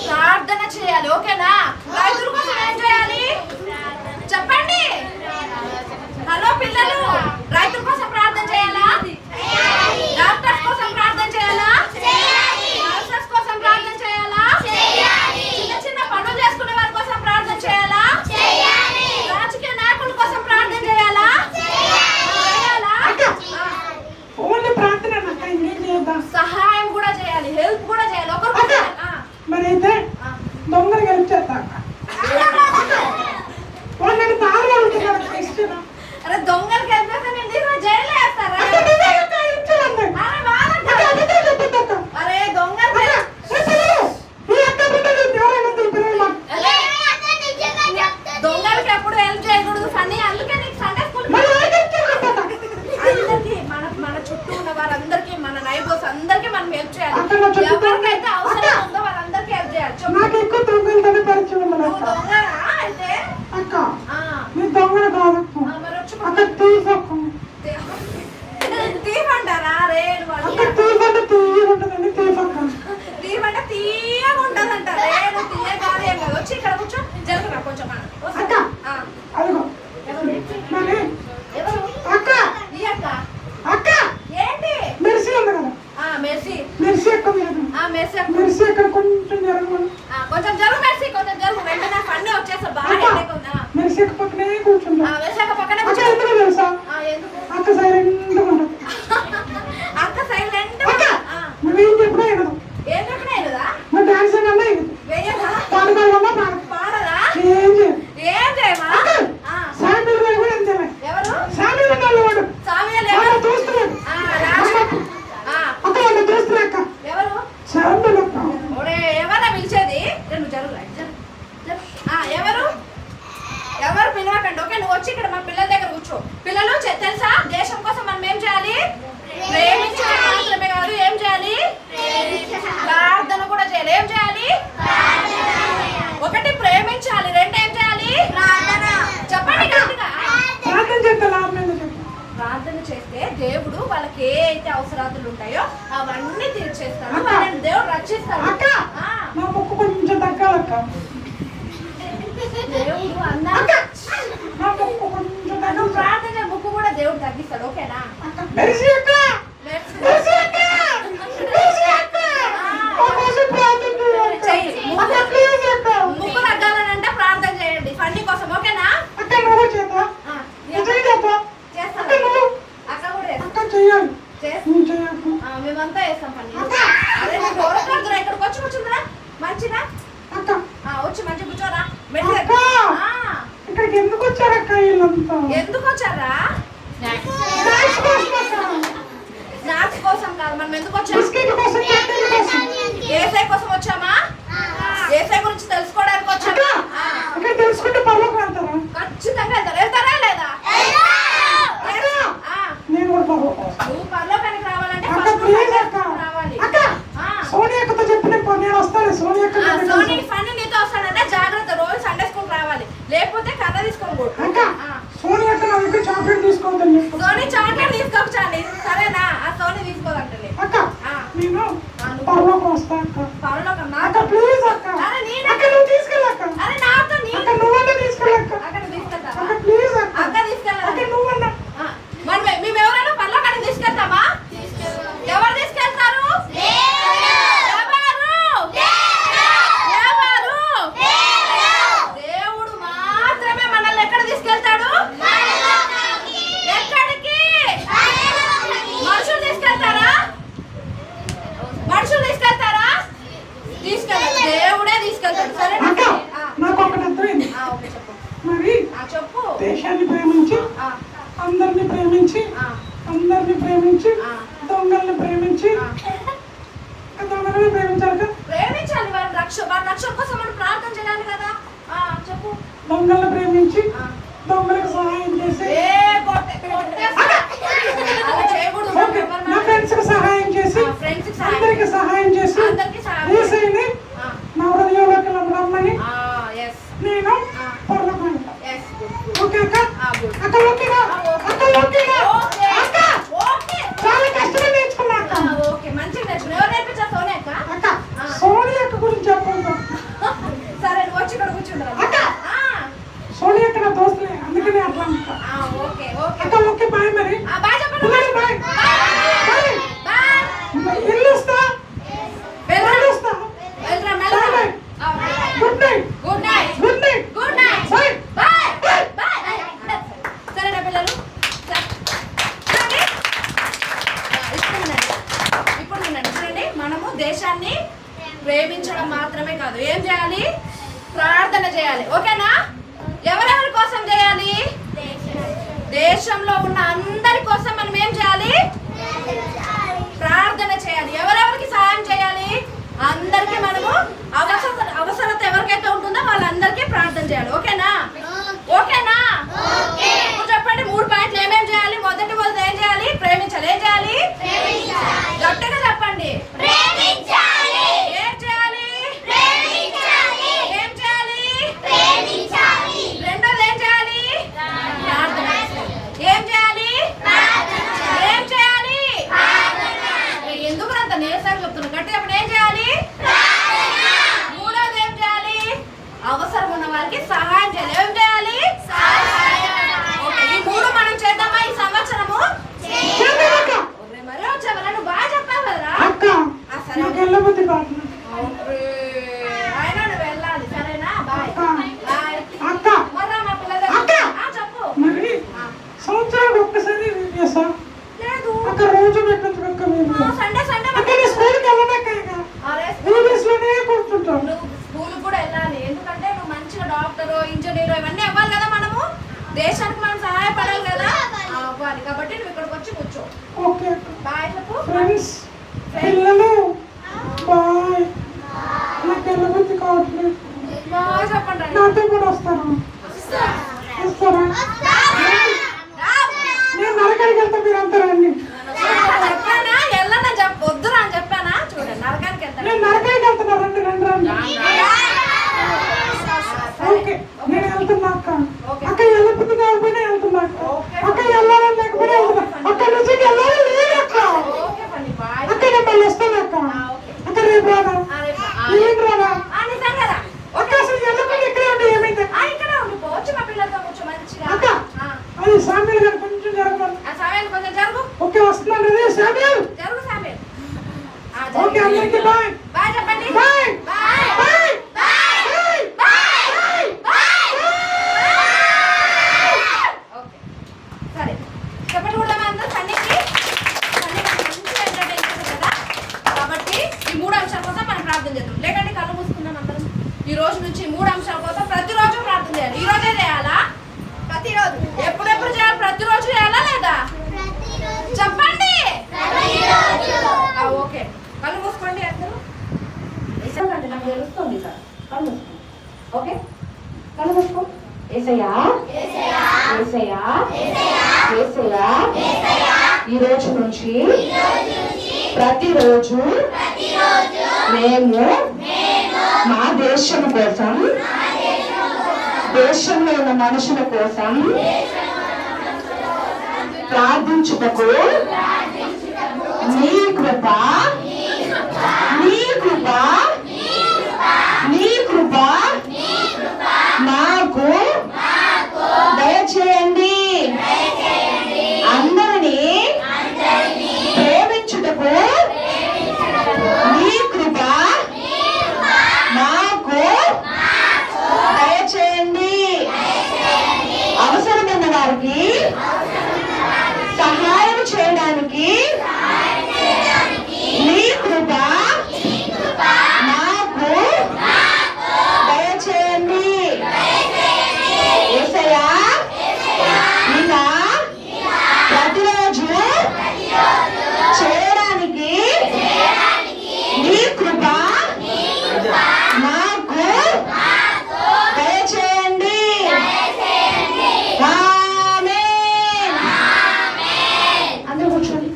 Speaker 3: ప్రార్థన చేయాలి. ఓకేనా? రైతుల కోసం ఏం చేయాలి చెప్పండి? వచ్చి ఇక్కడ కూర్చో. జరుగురా కొంచెం
Speaker 6: అక్క అదిగో మరి
Speaker 3: ఎవరు
Speaker 6: అక్క
Speaker 3: ఈ అక్క
Speaker 6: అక్క
Speaker 3: ఏంటి?
Speaker 6: మెర్సీ ఉంది కదా,
Speaker 3: మెర్సీ.
Speaker 6: మెర్సీ అక్క లేదు,
Speaker 3: మెర్సీ అక్క
Speaker 6: మెర్సీ అక్కడ కొంచెం జరగమని.
Speaker 3: కొంచెం జరుగు మెర్సీ, కొంచెం జరుగు. వెంటనే పండు వచ్చేస్తా బాగా ఎండగా ఉందా.
Speaker 6: మెర్సీ అక్క పక్కనే కూర్చుంటా.
Speaker 3: మెర్సీ అక్క పక్కనే
Speaker 6: అక్క
Speaker 3: కూర్చో.
Speaker 6: ఎందుకు తెలుసా?
Speaker 3: ఎందుకు?
Speaker 6: అక్క సైలెంట్గా ఉంటుంది.
Speaker 3: అక్క సైలెంట్.
Speaker 6: అక్క నువ్వేం చెప్పినా వినదు.
Speaker 3: ఏం చెప్పినా కదా
Speaker 6: నువ్వు డాన్స్ అన్నా వినదు,
Speaker 3: వెయ్యదా
Speaker 6: పాడుకోవాలన్నా పాడదు,
Speaker 3: పాడదా
Speaker 6: ఏం చేయదు.
Speaker 3: ఏం చేయమా?
Speaker 6: సాయంత్రం కూడా అంతేలే.
Speaker 3: ఎవరు?
Speaker 6: సాయంత్రం వాడు
Speaker 3: సామ్యాలు
Speaker 6: వాళ్ళ
Speaker 3: ఎవరు?
Speaker 6: దోస్తులు అక్క, వాళ్ళ దోస్తులు అక్క
Speaker 3: ఎవరు?
Speaker 6: సాయంత్రం అక్క.
Speaker 3: ఒరే ఎవరా పిలిచేది? నువ్వు జరుగు. ఎవరు? ఎవరు పిలవకండి. ఓకే, నువ్వు వచ్చి ఇక్కడ మా పిల్లల దగ్గర కూర్చో. పిల్లలు తెలుసా దేశం కోసం మనం ఏం చేయాలి? ప్రేమించడం మాత్రమే కాదు, ఏం చేయాలి? ప్రార్థన కూడా చేయాలి. ఏం చేయాలి? ఒకటి ప్రేమించాలి, రెండు ఏం చేయాలి? ప్రార్థన. చెప్పండి గట్టిగా.
Speaker 6: ప్రార్థన చేస్తే లాభం ఏందో చెప్పు.
Speaker 3: ప్రార్థన చేస్తే దేవుడు వాళ్ళకి ఏ అయితే అవసరాలు ఉంటాయో అవన్నీ తీర్చేస్తాడు, వాళ్ళని దేవుడు రక్షిస్తాడు.
Speaker 6: అక్క నా ముక్కు కొంచెం తగ్గాలక్క.
Speaker 3: దేవుడు అన్నా
Speaker 6: నా ముక్కు కొంచెం
Speaker 3: నువ్వు ప్రార్థన ముక్కు కూడా దేవుడు తగ్గిస్తాడు. ఓకేనా?
Speaker 6: మెర్సీ అక్క, మెర్సీ అక్క, మెర్సీ అక్క, నా కోసం ప్రార్థన చేయాలి అక్క. ప్లీజ్ అక్క.
Speaker 3: ముక్కు తగ్గాలనంటే ప్రార్థన చేయండి ఫండి కోసం. ఓకేనా?
Speaker 6: అక్క నువ్వు చేద్దా? నిజంగా చేద్దా?
Speaker 3: చేస్తాను.
Speaker 6: అక్క నువ్వు
Speaker 3: అక్క కూడా చేస్తాం.
Speaker 6: అక్క చెయ్యాలి.
Speaker 3: చేస్తాం.
Speaker 6: నువ్వు చేయకు.
Speaker 3: మేమంతా చేస్తాం పని. అదే నువ్వు ఎవరు ఇక్కడికి వచ్చి కూర్చుందిరా మంచిదా?
Speaker 6: అక్క
Speaker 3: వచ్చి మంచి కూర్చోరా.
Speaker 6: అక్క ఇక్కడికి ఎందుకు వచ్చారక్క వీళ్ళంతా?
Speaker 3: ఎందుకు వచ్చారా?
Speaker 6: స్నాక్స్ కోసం అక్క.
Speaker 3: స్నాక్స్ కోసం కాదు, మనం ఎందుకు వచ్చాము?
Speaker 6: బిస్కెట్ కోసం, చట్నీ కోసం.
Speaker 3: ఏసై కోసం వచ్చామా? ఏసై గురించి తెలుసుకోవడానికి వచ్చామా?
Speaker 6: ఇక్కడ తెలుసుకుంటే పర్లోకి వెళ్తారా?
Speaker 3: ఖచ్చితంగా వెళ్తారా లేదా?
Speaker 6: నేను కూడా పర్లోకి వస్తాను.
Speaker 3: నువ్వు పరలోకానికి రావాలంటే
Speaker 6: అక్క
Speaker 3: ఫస్ట్
Speaker 6: ప్లీజ్ అక్క.
Speaker 3: రావాలి.
Speaker 6: అక్క సోనియా అక్కతో చెప్పిన నేను వస్తాను. సోనియా అక్క
Speaker 3: సోనీ ఫండ్ నీతో వస్తానంటే జాగ్రత్త, రోజు సండే స్కూల్ రావాలి, లేకపోతే కథ తీసుకొని పోడు.
Speaker 6: అక్క సోనియా అక్క నా దగ్గర చాక్లెట్ తీసుకోవద్దని చెప్పు.
Speaker 3: సోనీ చాక్లెట్ తీసుకొచ్చాండి, సరేనా? ఆ సోనీ తీసుకోదంటలే.
Speaker 6: అక్క నేను పర్లోకి వస్తా అక్క.
Speaker 3: పరలోకం
Speaker 6: అక్క ప్లీజ్ అక్క.
Speaker 3: అరే నేను
Speaker 6: అక్క నువ్వు తీసుకెళ్ళక్క.
Speaker 3: అరే నాతో నీ
Speaker 6: అక్క నువ్వన్నా తీసుకెళ్ళక్క.
Speaker 3: అక్కడ తీసుకెళ్తావా?
Speaker 6: అక్క ప్లీజ్ అక్క.
Speaker 3: అక్క తీసుకెళ్ళాలి.
Speaker 6: అక్క నువ్వన్నా.
Speaker 3: మరి మేము ఎవరైనా పరలోకానికి తీసుకెళ్తామా? ఎవరు తీసుకెళ్తారు? దేవుడు మాత్రమే మనల్ని ఎక్కడ తీసుకెళ్తాడు? ఎక్కడికి? మనుషులు తీసుకెళ్తారా? మనుషులు తీసుకెళ్తారా? తీసుకెళ్తారు, దేవుడే తీసుకెళ్తాడు. సరే
Speaker 6: అక్క నాకు ఒకటి అర్థమైంది.
Speaker 3: ఓకే చెప్పు.
Speaker 6: మరి
Speaker 3: చెప్పు.
Speaker 6: దేశాన్ని ప్రేమించి, అందరిని ప్రేమించి, అందరిని ప్రేమించి, దొంగల్ని ప్రేమించి, దొంగల్ని ప్రేమించాలి కదా.
Speaker 3: ప్రేమించాలి, వారి రక్షణ కోసం మనం ప్రార్థన చేయాలి కదా. చెప్పు.
Speaker 6: దొంగల్ని ప్రేమించి, దొంగలకు సహాయం చేసి,
Speaker 3: అలా చేయకూడదు.
Speaker 6: నా ఫ్రెండ్స్ కి సహాయం చేసి, అందరికి సహాయం చేసి, యేసయ్యని నా హృదయంలోకి రమ్మని నేను పరలోకం వెళ్తా. ఓకే అక్క? అక్క ఓకేనా? అక్క ఓకేనా? అక్క చాలా కష్టంగా నేర్చుకున్నా అక్క.
Speaker 3: ఓకే, మంచిగా నేర్చుకున్నా. ఎవరు నేర్పించారు? సోనియా అక్క.
Speaker 6: అక్క సోనియా అక్క గురించి చెప్పండి.
Speaker 3: సరే నువ్వు వచ్చి ఇక్కడ కూర్చుంటారా?
Speaker 6: అక్క సోనియా అక్క నా దోస్తులే, అందుకనే అట్లా అంటా.
Speaker 3: Okay okay.
Speaker 6: అక్క ఓకే బాయ్. మరి
Speaker 3: బాయ్ చెప్పండి.
Speaker 6: పిల్లలు బాయ్. బాయ్.
Speaker 3: బాయ్.
Speaker 6: ఇల్లు వస్తా,
Speaker 3: వెళ్ళరా.
Speaker 6: వస్తా.
Speaker 3: వెళ్ళరా మెల్లగా.
Speaker 6: Good night.
Speaker 3: Good night.
Speaker 6: Good night.
Speaker 3: Good night.
Speaker 6: Bye.
Speaker 3: Bye. Bye. సరేనా పిల్లలు? ఇప్పుడు వినండి. చూడండి, మనము దేశాన్ని ప్రేమించడం మాత్రమే కాదు, ఏం చేయాలి? ప్రార్థన చేయాలి. ఓకేనా? ఎవరెవరి కోసం చేయాలి? దేశంలో ఉన్న అందరి కోసం మనం ఏం చేయాలి? ప్రార్థన చేయాలి. ఎవరెవరికి సహాయం చేయాలి? అందరికీ మనము అవసరత ఎవరికైతే ఉంటుందో వాళ్ళందరికీ ప్రార్థన చేయాలి. ఓకేనా? ఓకేనా? ఇప్పుడు చెప్పండి 3 పాయింట్లు ఏమేం చేయాలి? మొదటి ఏం చేయాలి? ప్రేమించాలి. ఏం చేయాలి? గట్టిగా చెప్పండి. ఏం చేయాలి? ఏం చేయాలి? రెండోది ఏం చేయాలి? ప్రార్థన. ఏం చేయాలి? ఏం చేయాలి? ఎందుకు అంత నీరసంగా చెప్తున్నా? గట్టిగా ఏం చేయాలి? బాగా చెప్పండి.
Speaker 6: నాతో కూడా వస్తారా? వస్తారా? నేను నరకానికి వెళ్తా, మీరు అంతా రండి.
Speaker 3: చెప్పానా వెళ్ళనా వద్దురా అని చెప్పానా? చూడండి నరకానికి వెళ్తాను.
Speaker 6: నేను నరకానికి వెళ్తున్నా, రండి రండి రండి. ఓకే నేను వెళ్తున్నా అక్క. అక్క వెళ్ళకపోతే కాకపోయినా వెళ్తున్నా అక్క. అక్క వెళ్ళాలని లేకపోతే వెళ్తున్నా. అక్క నిజంగా వెళ్ళాలి లేదు అక్క.
Speaker 3: ఓకే పండి బాయ్.
Speaker 6: అక్క నేను మళ్ళీ వస్తాను అక్క. అక్క రేపు రానా? ఏం రానా?
Speaker 3: నిజంగా రా.
Speaker 6: అక్క అసలు వెళ్ళకుండా ఇక్కడే ఉంటే ఏమైంది?
Speaker 3: ఇక్కడ ఉండిపోవచ్చు మా పిల్లలతో కూర్చో మంచిగా.
Speaker 6: అక్క అది సామ్యుల్ గారు కొంచెం జరగమని.
Speaker 3: ఆ సమయాన్ని కొంచెం జరుగు.
Speaker 6: ఓకే వస్తున్నాను రే సామ్యుల్.
Speaker 3: జరుగు సమయం.
Speaker 6: ఓకే అందరికీ బాయ్.
Speaker 3: బాయ్ చెప్పండి.
Speaker 6: Bye
Speaker 3: bye
Speaker 6: bye
Speaker 3: bye bye bye. Okay సరే చెప్పండి కూడా అందరూ సండేకి మంచిగా ఎంటర్టైన్ చేశారు కదా. కాబట్టి ఈ 3 అంశాల కోసం మనం ప్రార్థన చేద్దాం. లేకంటే కళ్ళు మూసుకుందాం అందరం. ఈ రోజు నుంచి 3 అంశాల కోసం ప్రతిరోజు ప్రార్థన చేయాలి. ఈ రోజే చేయాలా? ప్రతిరోజు. ఎప్పుడెప్పుడు చేయాలి? ప్రతిరోజు చేయాలా లేదా? చెప్పండి. ఓకే కళ్ళు మూసుకోండి అందరూ. నాకు తెలుస్తుంది సార్. కళ్ళు మూసుకోండి. ఓకే కళ్ళు మూసుకో. యేసయ్యా యేసయ్యా యేసయ్యా ఈ రోజు నుంచి ప్రతిరోజు మేము మా దేశం కోసం, దేశంలో ఉన్న మనుషుల కోసం ప్రార్థించుటకు నీ కృప నీ కృప నీ కృప మాకు దయచేయండి. అందరినీ ప్రేమించుటకు నీ కృప మాకు దయచేయండి. అవసరమైన వారికి సహాయం చేయడానికి నీ కృప మాకు దయచేయండి. యేసయ్యా ఇలా ప్రతిరోజు చేయడానికి నీ కృప మాకు దయచేయండి. ఆమేన్. అందరూ కూర్చోండి.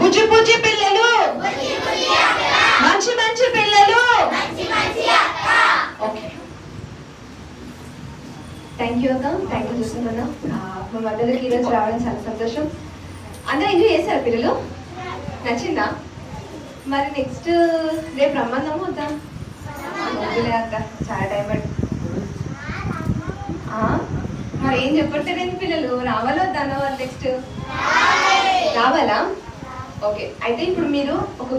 Speaker 3: బుజ్జి బుజ్జి పిల్లలు, మంచి మంచి పిల్లలు. ఓకే థ్యాంక్ యూ అక్క. థ్యాంక్ యూ చూస్తున్నాను. మా మధ్యలోకి ఈరోజు రావడం చాలా సంతోషం. అందరూ ఎంజాయ్ చేశారు పిల్లలు? నచ్చిందా? మరి నెక్స్ట్ రేపు రమ్మందాము వద్దా? వద్దులే అక్క, చాలా టైం పడుతుంది. మరి ఏం చెప్పట్లేదండి పిల్లలు? రావాలా వద్దా వాళ్ళు? నెక్స్ట్ రావాలా? ఓకే అయితే ఇప్పుడు మీరు ఒక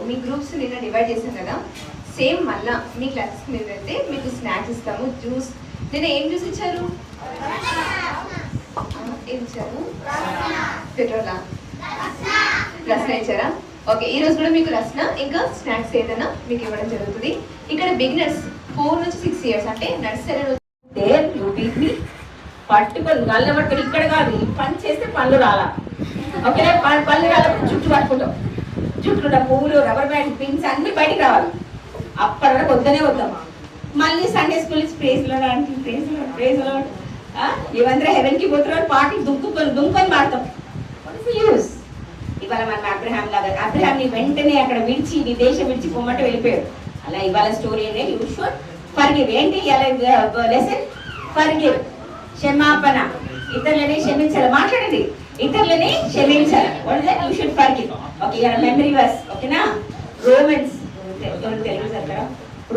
Speaker 3: మీ గ్రూప్స్ నిన్న డివైడ్ చేశాం కదా, సేమ్ మళ్ళా మీ క్లాసెస్ మీద వెళ్తే మీకు స్నాక్స్ ఇస్తాము. జ్యూస్ నిన్న ఏం జ్యూస్ ఇచ్చారు? ఏం ఇచ్చారు? పెట్రోలా? రస్నా ఇచ్చారా? ఓకే ఈ రోజు కూడా మీకు రస్నా ఇంకా స్నాక్స్ ఏదైనా మీకు ఇవ్వడం జరుగుతుంది. ఇక్కడ బిగినర్స్ 4 నుంచి 6 years అంటే నర్సరీ
Speaker 7: పట్టుకొని గల్ల పట్టుకొని ఇక్కడ కాదు, ఈ పని చేస్తే పళ్ళు రాలా. ఓకే పళ్ళు రాలప్పుడు జుట్టు పట్టుకుంటాం. జుట్టులో పువ్వులు, రబ్బర్ బ్యాండ్, పిన్స్ అన్ని బయటికి రావాలి. అప్పటి వరకు వద్దనే వద్దామా. మళ్ళీ సండే స్కూల్ ప్రేజ్లో ప్రేజ్లో ఇవందరూ హెవెన్కి పోతున్నారు. పాటలు దుంకొని మాడతాం. యూస్ ఇవాళ మనం అబ్రహాంని వెంటనే అక్కడ విడిచి నీ దేశం విడిచి పొమ్మంటే వెళ్ళిపోయాడు. అలా ఇవాళ స్టోరీ అనేది యూ షుడ్ ఫర్గివ్. ఏంటి లెసన్? ఫర్గివ్, క్షమాపణ. ఇతరులని క్షమించాలి. మాట్లాడండి, ఇతరులని క్షమించాలి. What is that? You should forgive. Okay ఇవాళ మెమరీ వర్స్ ఓకేనా? రోమన్స్ తెలుగు చదువుతారా?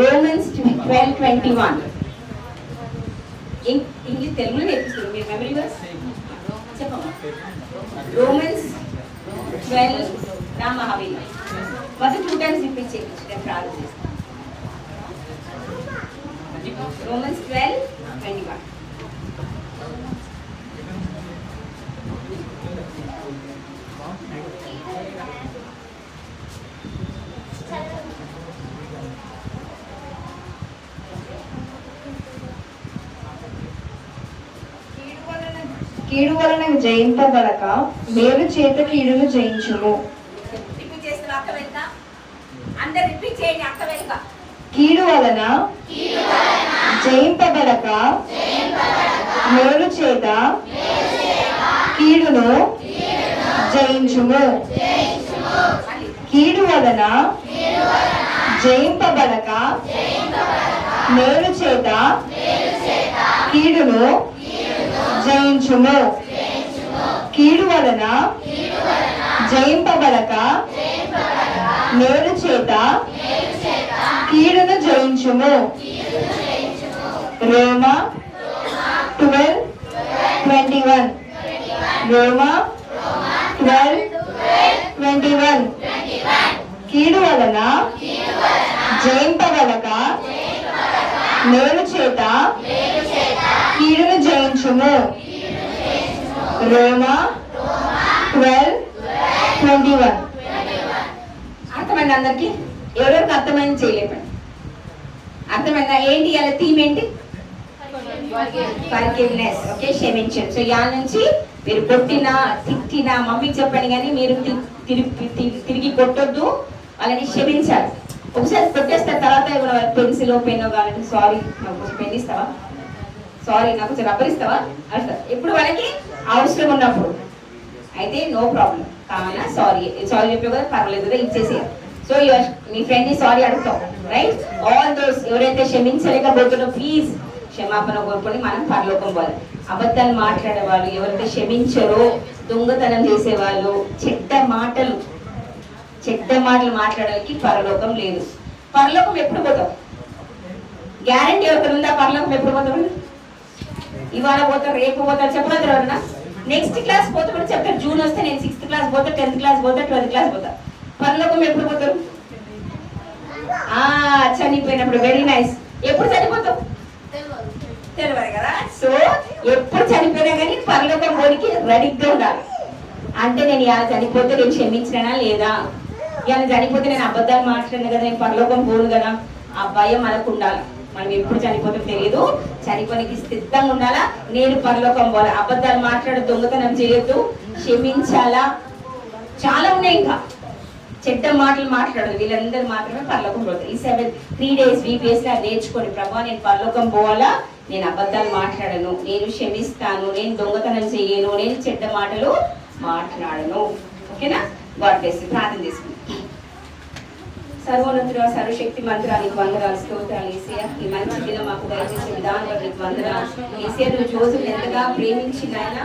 Speaker 7: రోమన్స్ 12:21. ఇంగ్లీష్ తెలుగులో నేర్పిస్తుంది మీరు మెమరీ వర్స్ చెప్పమ్మా. రోమన్స్ 12 రామహావీలు మొత్తం 2 times రిపీట్ చేయించి నేను ప్రార్థన చేస్తాను. రోమన్స్ 12:21.
Speaker 1: కీడు వలన జయింపబడక మేలు చేత కీడును జయించుము.
Speaker 7: రిపీట్ చేస్తే వాక్యం ఎంత? అందరు రిపీట్ చేయండి అర్థమైందా?
Speaker 1: కీడు వలన జయింపబడక మేలు చేత కీడును జయించుము. కీడు వలన జయింపబడక మేలు చేత కీడును జయించుము. కీడు వలన జయింపబడక మేలు చేత కీడును జయించుము. రోమా 12:21. రోమా 12:21. కీడు వలన జయింపబడక మేలు చేత కీడును జయించుము. రోమా 12:21.
Speaker 7: అర్థమైంది అందరికి? ఎవరెవరికి అర్థమైంది చేయలేపండి. అర్థమైందా? ఏంటి అలా థీమ్ ఏంటి? ఫర్గివ్నెస్. ఓకే, క్షమించండి. సో ఇవాళ నుంచి మీరు కొట్టినా తిట్టినా మమ్మీకి చెప్పండి, కానీ మీరు తిరిగి కొట్టొద్దు, వాళ్ళని క్షమించాలి. ఒకసారి కొట్టేస్తారు, తర్వాత పెన్సిల్ పెన్నో కావాలంటే సారీ నాకు కొంచెం పెన్ ఇస్తావా, సారీ నాకు కొంచెం రబ్బర్ ఇస్తావా అట్లా ఎప్పుడు వాళ్ళకి అవసరం ఉన్నప్పుడు అయితే నో ప్రాబ్లం. కావాలా సారీ చెప్పే కదా, పర్వాలేదు కదా, ఇచ్చేసేయాలి. సో మీ ఫ్రెండ్ని సారీ అడుగుతాం, రైట్? ఆల్ దోస్ ఎవరైతే క్షమించలేకపోతున్నారో ప్లీజ్ క్షమాపణ కోరుకొని మనం పరలోకం పోవాలి. అబద్ధాలు మాట్లాడే వాళ్ళు, ఎవరైతే క్షమించరో, దొంగతనం చేసేవాళ్ళు, చెడ్డ మాటలు మాట్లాడడానికి పరలోకం లేదు. పరలోకం ఎప్పుడు పోతాం? గ్యారంటీ ఎవరికి ఉందా? పరలోకం ఎప్పుడు పోతాం? ఇవాళ పోతారు, రేపు పోతారు చెప్పలేదు ఎవరన్నా? నెక్స్ట్ క్లాస్ పోతే కూడా చెప్తారు. జూన్ వస్తే నేను 6th క్లాస్ పోతా, 10th క్లాస్ పోతా, 12th క్లాస్ పోతా. పరలోకం ఎప్పుడు పోతారు? చనిపోయినప్పుడు. Very nice. ఎప్పుడు చనిపోతాం తెలియదు కదా. సో ఎప్పుడు చనిపోయినా కానీ పరలోకం పోనికి రెడీగా ఉండాలి. అంటే నేను ఇలా చనిపోతే నేను క్షమించినా లేదా, ఇలా చనిపోతే నేను అబద్ధాలు మాట్లాడినా కదా, నేను పరలోకం పోను కదా, ఆ భయం మనకు ఉండాలి. మనం ఎప్పుడు చనిపోతాం తెలియదు, చనిపోనికి సిద్ధంగా ఉండాలా. నేను పరలోకం పోవాలి. అబద్ధాలు మాట్లాడ, దొంగతనం చేయొద్దు, క్షమించాలా, చాలా ఉన్నాయి. ఇంకా చెడ్డ మాటలు మాట్లాడదు, వీళ్ళందరూ మాత్రమే పరలోకం పోతారు. ఈ 3 days VPS లా నేర్చుకోండి. ప్రభా నేను పరలోకం పోవాలా, నేను అబద్ధాలు మాట్లాడను, నేను క్షమిస్తాను, నేను దొంగతనం చేయను, నేను చెడ్డ మాటలు మాట్లాడను. ఓకేనా? God bless you. ప్రార్థన చేసుకుంటాం. సర్వోన్నతుడ, సర్వశక్తి మంత్రానికి వందనాలు, స్తోత్రాలు యేసయ్యా. ఈ మంచి దినం మాకు దయచేసే విధానం బట్టి వందనాలు యేసయ్యా. నువ్వు జోసెఫ్ని ఎంతగా ప్రేమించిన ఆయన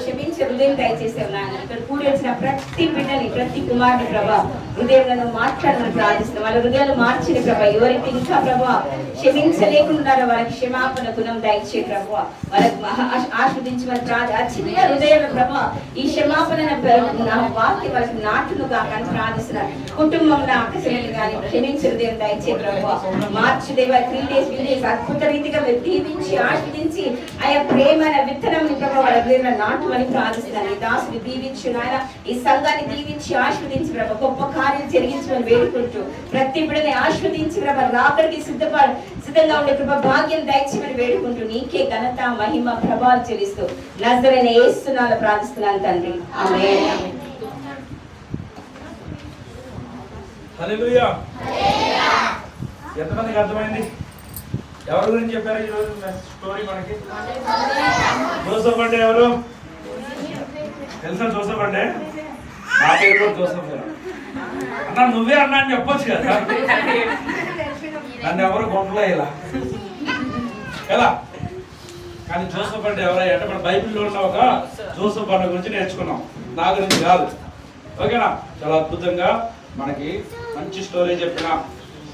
Speaker 7: క్షమించే హృదయం దయచేసావు నాయన. ఇక్కడ కూడి వచ్చిన ప్రతి బిడ్డని, ప్రతి కుమారుని ప్రభా హృదయంలో మాట్లాడమని ప్రార్థిస్తున్నాం. వాళ్ళ హృదయాలు మార్చిన ప్రభా, ఎవరైతే ఇంకా ప్రభా క్షమించలేకున్నారో వాళ్ళకి క్షమాపణ గుణం దయచే ప్రభా, వాళ్ళకి ఆస్వాదించమని ఆ చిన్న హృదయాల ప్రభా ఈ క్షమాపణ వాక్యం వాళ్ళకి నాటును కాకని ప్రార్థిస్తున్నారు. కుటుంబంలో అక్కసలు కానీ క్షమించే హృదయం దయచే ప్రభా, మార్చి దేవ 3 days అద్భుత రీతిగా మీరు దీవించి ఆస్వాదించి ఆయా ప్రేమ విత్తనం ప్రభావ వాళ్ళ హృదయంలో నాటుమని ప్రార్థిస్తున్నాను. ఈ దాసుని దీవించు నాయన, ఈ సంఘాన్ని దీవించి ఆస్వాదించి ప్రభావ గొప్ప కార్యం జరిగించమని వేడుకుంటూ ప్రతి బిడ్డని ఆస్వాదించి ప్రభావ రాబడికి సిద్ధంగా ఉండే కృప భాగ్యం దయచేయమని వేడుకుంటూ నీకే ఘనత మహిమ ప్రభావాలు చెల్లిస్తూ నజరేయుడైన యేసు నామములో ప్రార్థిస్తున్నాను తండ్రి, ఆమేన్.
Speaker 2: హల్లెలూయా. ఎంతమందికి అర్థమైంది? ఎవరి గురించి చెప్పారు ఈరోజు స్టోరీ మనకి? జోసెఫ్ అంటే ఎవరు తెలుసా? జోసెఫ్ అంటే నా పేరు కూడా జోసెఫ్ అన్నా, నువ్వే అన్నా అని చెప్పొచ్చు కదా, నన్ను ఎవరు గొంతలో ఇలా ఎలా. కానీ జోసెఫ్ అంటే ఎవరయ్యా అంటే మన బైబిల్లో ఉన్న ఒక జోసెఫ్ అన్న గురించి నేర్చుకున్నాం, నా గురించి కాదు. ఓకేనా? చాలా అద్భుతంగా మనకి మంచి స్టోరీ చెప్పిన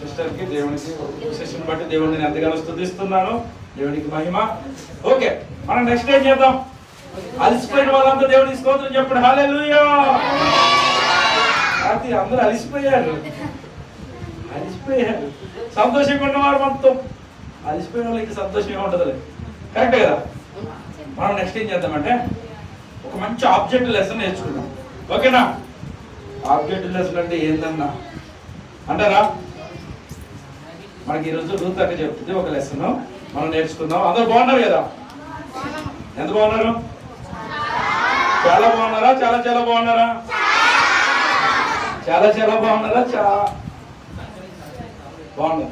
Speaker 2: సిస్టర్కి, దేవునికి విశేషం బట్టి దేవుడిని ఎంతగానో స్తుతిస్తున్నాను. దేవునికి మహిమ. ఓకే, మనం నెక్స్ట్ ఏం చేద్దాం? అలసిపోయిన వాళ్ళంతా దేవునికి స్తోత్రం చెప్పండి. హల్లెలూయా. అందరూ అలసిపోయారు. సంతోషంగా ఉన్నవారు మొత్తం అలసిపోయిన వాళ్ళకి సంతోషంగా ఉంటుంది. కరెక్ట్ కదా? మనం నెక్స్ట్ ఏం చేద్దామంటే ఒక మంచి ఆబ్జెక్ట్ లెసన్ నేర్చుకుందాం. ఓకేనా? ఆబ్జెక్ట్ లెసన్ అంటే ఏందన్నా అంటారా? మనకి ఈరోజు రూత్ అక్క చెప్తుంది ఒక లెసన్, మనం నేర్చుకుందాం. అందరూ బాగున్నారు కదా? ఎంత బాగున్నారు? చాలా బాగున్నారా? చాలా చాలా బాగున్నారా? చాలా చాలా బాగున్నారా? బాగుంది,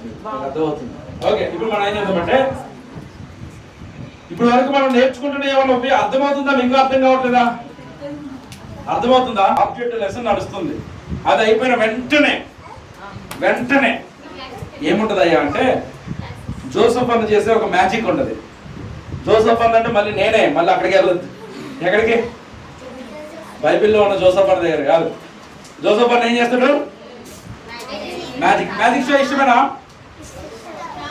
Speaker 2: అర్థమవుతుంది. ఓకే, ఇప్పుడు మనం ఏం చేద్దామంటే ఇప్పుడు వరకు మనం నేర్చుకుంటున్న ఏమన్నా అర్థమవుతుందా? మీకు అర్థం కావట్లేదా? అర్థమవుతుందా? ఆబ్జెక్ట్ లెసన్ నడుస్తుంది. అది అయిపోయిన వెంటనే ఏముంటదయ్యా అంటే జోసెఫ్ అన్న చేసే ఒక మ్యాజిక్ ఉండదు. జోసెఫ్ అన్న అంటే మళ్ళీ నేనే మళ్ళీ అక్కడికి వెళ్ళొద్దు. ఎక్కడికి? బైబిల్లో ఉన్న జోసెఫ్ అన్న దగ్గర కాదు. జోసెఫ్ అన్న ఏం చేస్తాడు? మ్యాజిక్ షో ఇష్టమేనా?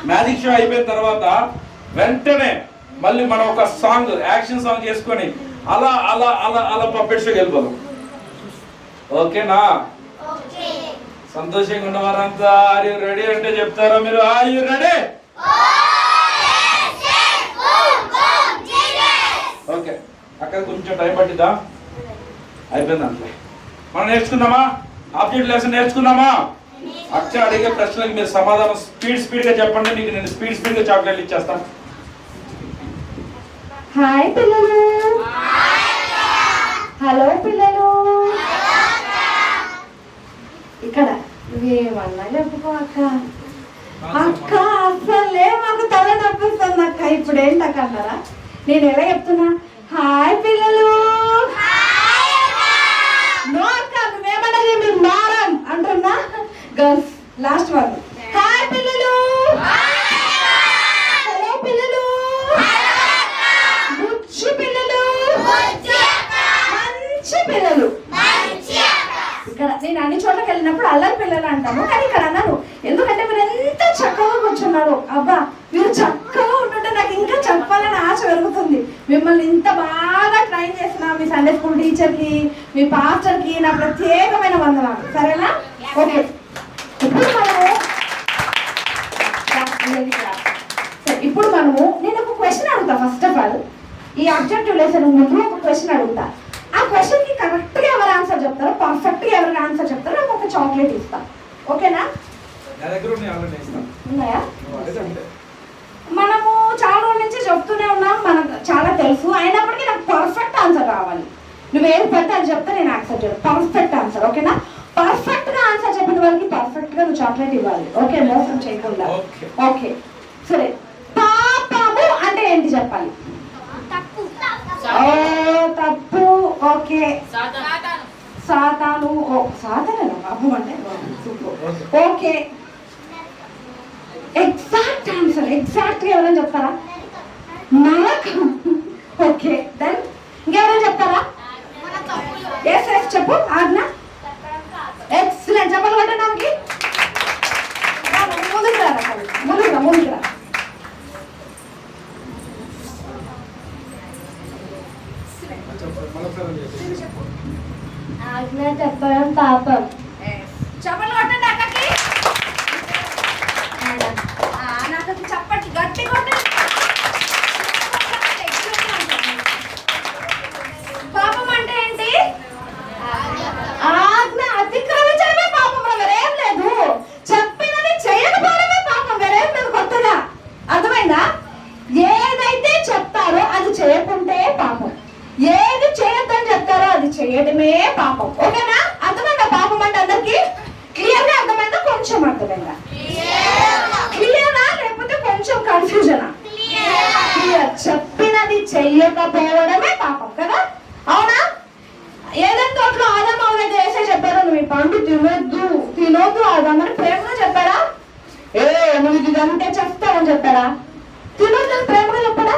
Speaker 2: మ్యాజిక్ షో అయిపోయిన తర్వాత వెంటనే మళ్ళీ మనం ఒక సాంగ్, యాక్షన్ సాంగ్ చేసుకొని అలా అలా అలా అలా పప్పెట్ షోకి వెళ్ళిపోదాం. ఓకేనా? సంతోషంగా ఉన్నవారంతా ఆర్ యు రెడీ అంటే చెప్తారా మీరు? Are you ready? ఓకే, అక్కడ కొంచెం టైం పట్టిద్దా? అయిపోయింది అంతే. మనం నేర్చుకుందామా? Object lesson నేర్చుకుందామా? అచ్చ అడిగే ప్రశ్నలకు మీరు సమాధానం స్పీడ్గా చెప్పండి. నీకు నేను స్పీడ్గా చాక్లెట్లు ఇచ్చేస్తాను.
Speaker 1: హాయ్ పిల్లలు. హలో పిల్లలు. ఇక్కడ నువ్వేమన్నా చెప్పుకో అక్క. అక్క అసలే మాకు తల నొప్పిస్తుంది అక్క. ఇప్పుడు ఏంటక్క అన్నారా? నేను ఎలా చెప్తున్నా? హాయ్ పిల్లలు. నో అక్క, నువ్వేమన్నా మీరు మారం అంటున్నా. Girls last one. హాయ్ పిల్లలు. హలో పిల్లలు. బుజ్జి పిల్లలు. మంచి పిల్లలు. ఇక్కడ నేను అన్ని చోట్లకి వెళ్ళినప్పుడు అల్లరి పిల్లలు అంటాము, కానీ ఇక్కడ అన్నాను ఎందుకంటే మీరు ఎంత చక్కగా కూర్చున్నారు. అబ్బా, మీరు చక్కగా ఉంటుంటే నాకు ఇంకా చెప్పాలని ఆశ పెరుగుతుంది. మిమ్మల్ని ఇంత బాగా ట్రైన్ చేసిన మీ సండే స్కూల్ టీచర్కి, మీ పాస్టర్కి నా ప్రత్యేకమైన వందనాలు. సరేనా? ఓకే, ఇప్పుడు మనము నేను ఒక క్వశ్చన్ అడుగుతా. ఫస్ట్ ఆఫ్ ఆల్ ఈ ఆబ్జెక్టివ్ లెసన్ ముందు ఒక క్వశ్చన్ అడుగుతా. ఆ క్వశ్చన్ కి కరెక్ట్ గా ఎవరు ఆన్సర్ చెప్తారో, పర్ఫెక్ట్ గా ఎవరికి ఆన్సర్ చెప్తారో నాకు ఒక చాక్లెట్ ఇస్తా. ఓకేనా? ఉన్నాయా? మనము చాలా రోజుల నుంచి చెప్తూనే ఉన్నాం, మనకు చాలా తెలుసు. అయినప్పటికీ నాకు పర్ఫెక్ట్ ఆన్సర్ రావాలి. నువ్వు ఏది పడితే అది చెప్తే నేను యాక్సెప్ట్ చేయను. Perfect answer. ఓకేనా? పర్ఫెక్ట్ గా ఆన్సర్ చెప్పిన వాళ్ళకి పర్ఫెక్ట్ గా నువ్వు చాక్లెట్ ఇవ్వాలి. ఓకే, మోసం చేయకుండా. ఓకే సరే. పాపము అంటే ఏంటి చెప్పాలి? తప్పు. ఓకే, సాతాను. సాతాను పాపం అంటే ఓకే. ఎగ్జాక్ట్ ఆన్సర్, ఎగ్జాక్ట్ గా ఎవరైనా చెప్తారా? నరకం. ఓకే, దెన్ ఇంకెవరైనా చెప్తారా? ఎస్ ఎస్ చెప్పు. ఆజ్ఞ. ఎక్సలెంట్. చెప్పాలి అంటే నాకు ముందుకు రా.
Speaker 4: ఆజ్ఞ చెప్పడం పాపం.
Speaker 3: చెప్పలు కొట్టండి అక్కకి. నాకు చప్పటి గట్టి కొట్టండి. పాపం అంటే ఏంటి? ఆజ్ఞ అతిక్రమించడమే పాపం. వేరేం లేదు. చెప్పినది చేయకపోవడమే పాపం. వేరేం లేదు కొత్తగా. అర్థమైందా? ఏదైతే చెప్తారో అది చేయకుంటే పాపం. ఏది చేయొద్దని చెప్తారో అది చేయడమే పాపం. ఓకేనా? అర్థమైందా? పాపం అంటే అందరికి క్లియర్ గా అర్థమైందా? కొంచెం అర్థమైందా? క్లియరా లేకపోతే కొంచెం కన్ఫ్యూజనా? క్లియర్. చెప్పినది చెయ్యకపోవడమే పాపం కదా? అవునా? ఏదైనా తోటలో ఆదాం అవునైతే వేసే చెప్పారా? నువ్వు ఈ పండు తినొద్దు అదమ్మని ప్రేమగా చెప్పారా? నువ్వు ఇదంటే చెప్తావని చెప్పారా? తినొద్దు ప్రేమగా చెప్పారా?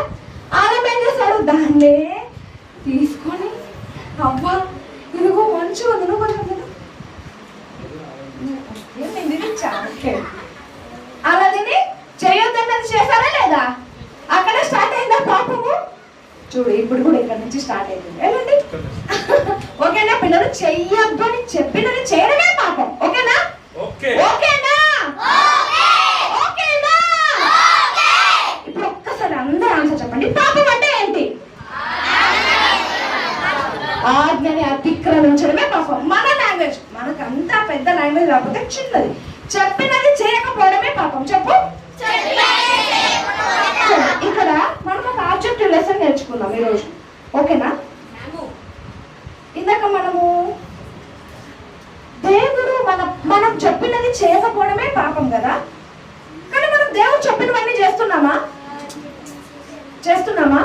Speaker 3: ఆదాం ఏం చేశాడు? దాన్నే తీసుకొని అబ్బా ఇదిగో మంచిగా ఉంది, నువ్వు కొంచెం అలా తిని చేయొద్దన్నది చేశారా లేదా? అక్కడే స్టార్ట్ అయిందా పాపము? చూడు ఇప్పుడు కూడా ఇక్కడ నుంచి స్టార్ట్ అయిపోయింది. వెళ్ళండి. ఓకేనా పిల్లలు? చెయ్యొద్దు అని చెప్పినది చేయడమే పాపం. ఓకేనా? ఓకేనా? ఓకేనా? ఇప్పుడు ఒక్కసారి అందరూ ఆన్సర్ చెప్పండి. పాపం అంటే ఏంటి? ఆజ్ఞని అతిక్రమించడమే పాపం. మన లాంగ్వేజ్, మనకంతా పెద్ద లాంగ్వేజ్ రాకపోతే చిన్నది. చెప్పినది చేయకపోవడమే పాపం. చెప్పు. ఇక్కడ మనం ఒక ఆబ్జెక్టివ్ లెసన్ నేర్చుకుందాం ఈరోజు. ఓకేనా? ఇందాక మనము దేవుడు మనం చెప్పినది చేయకపోవడమే పాపం కదా.
Speaker 1: చేస్తున్నామా? చేస్తున్నామా?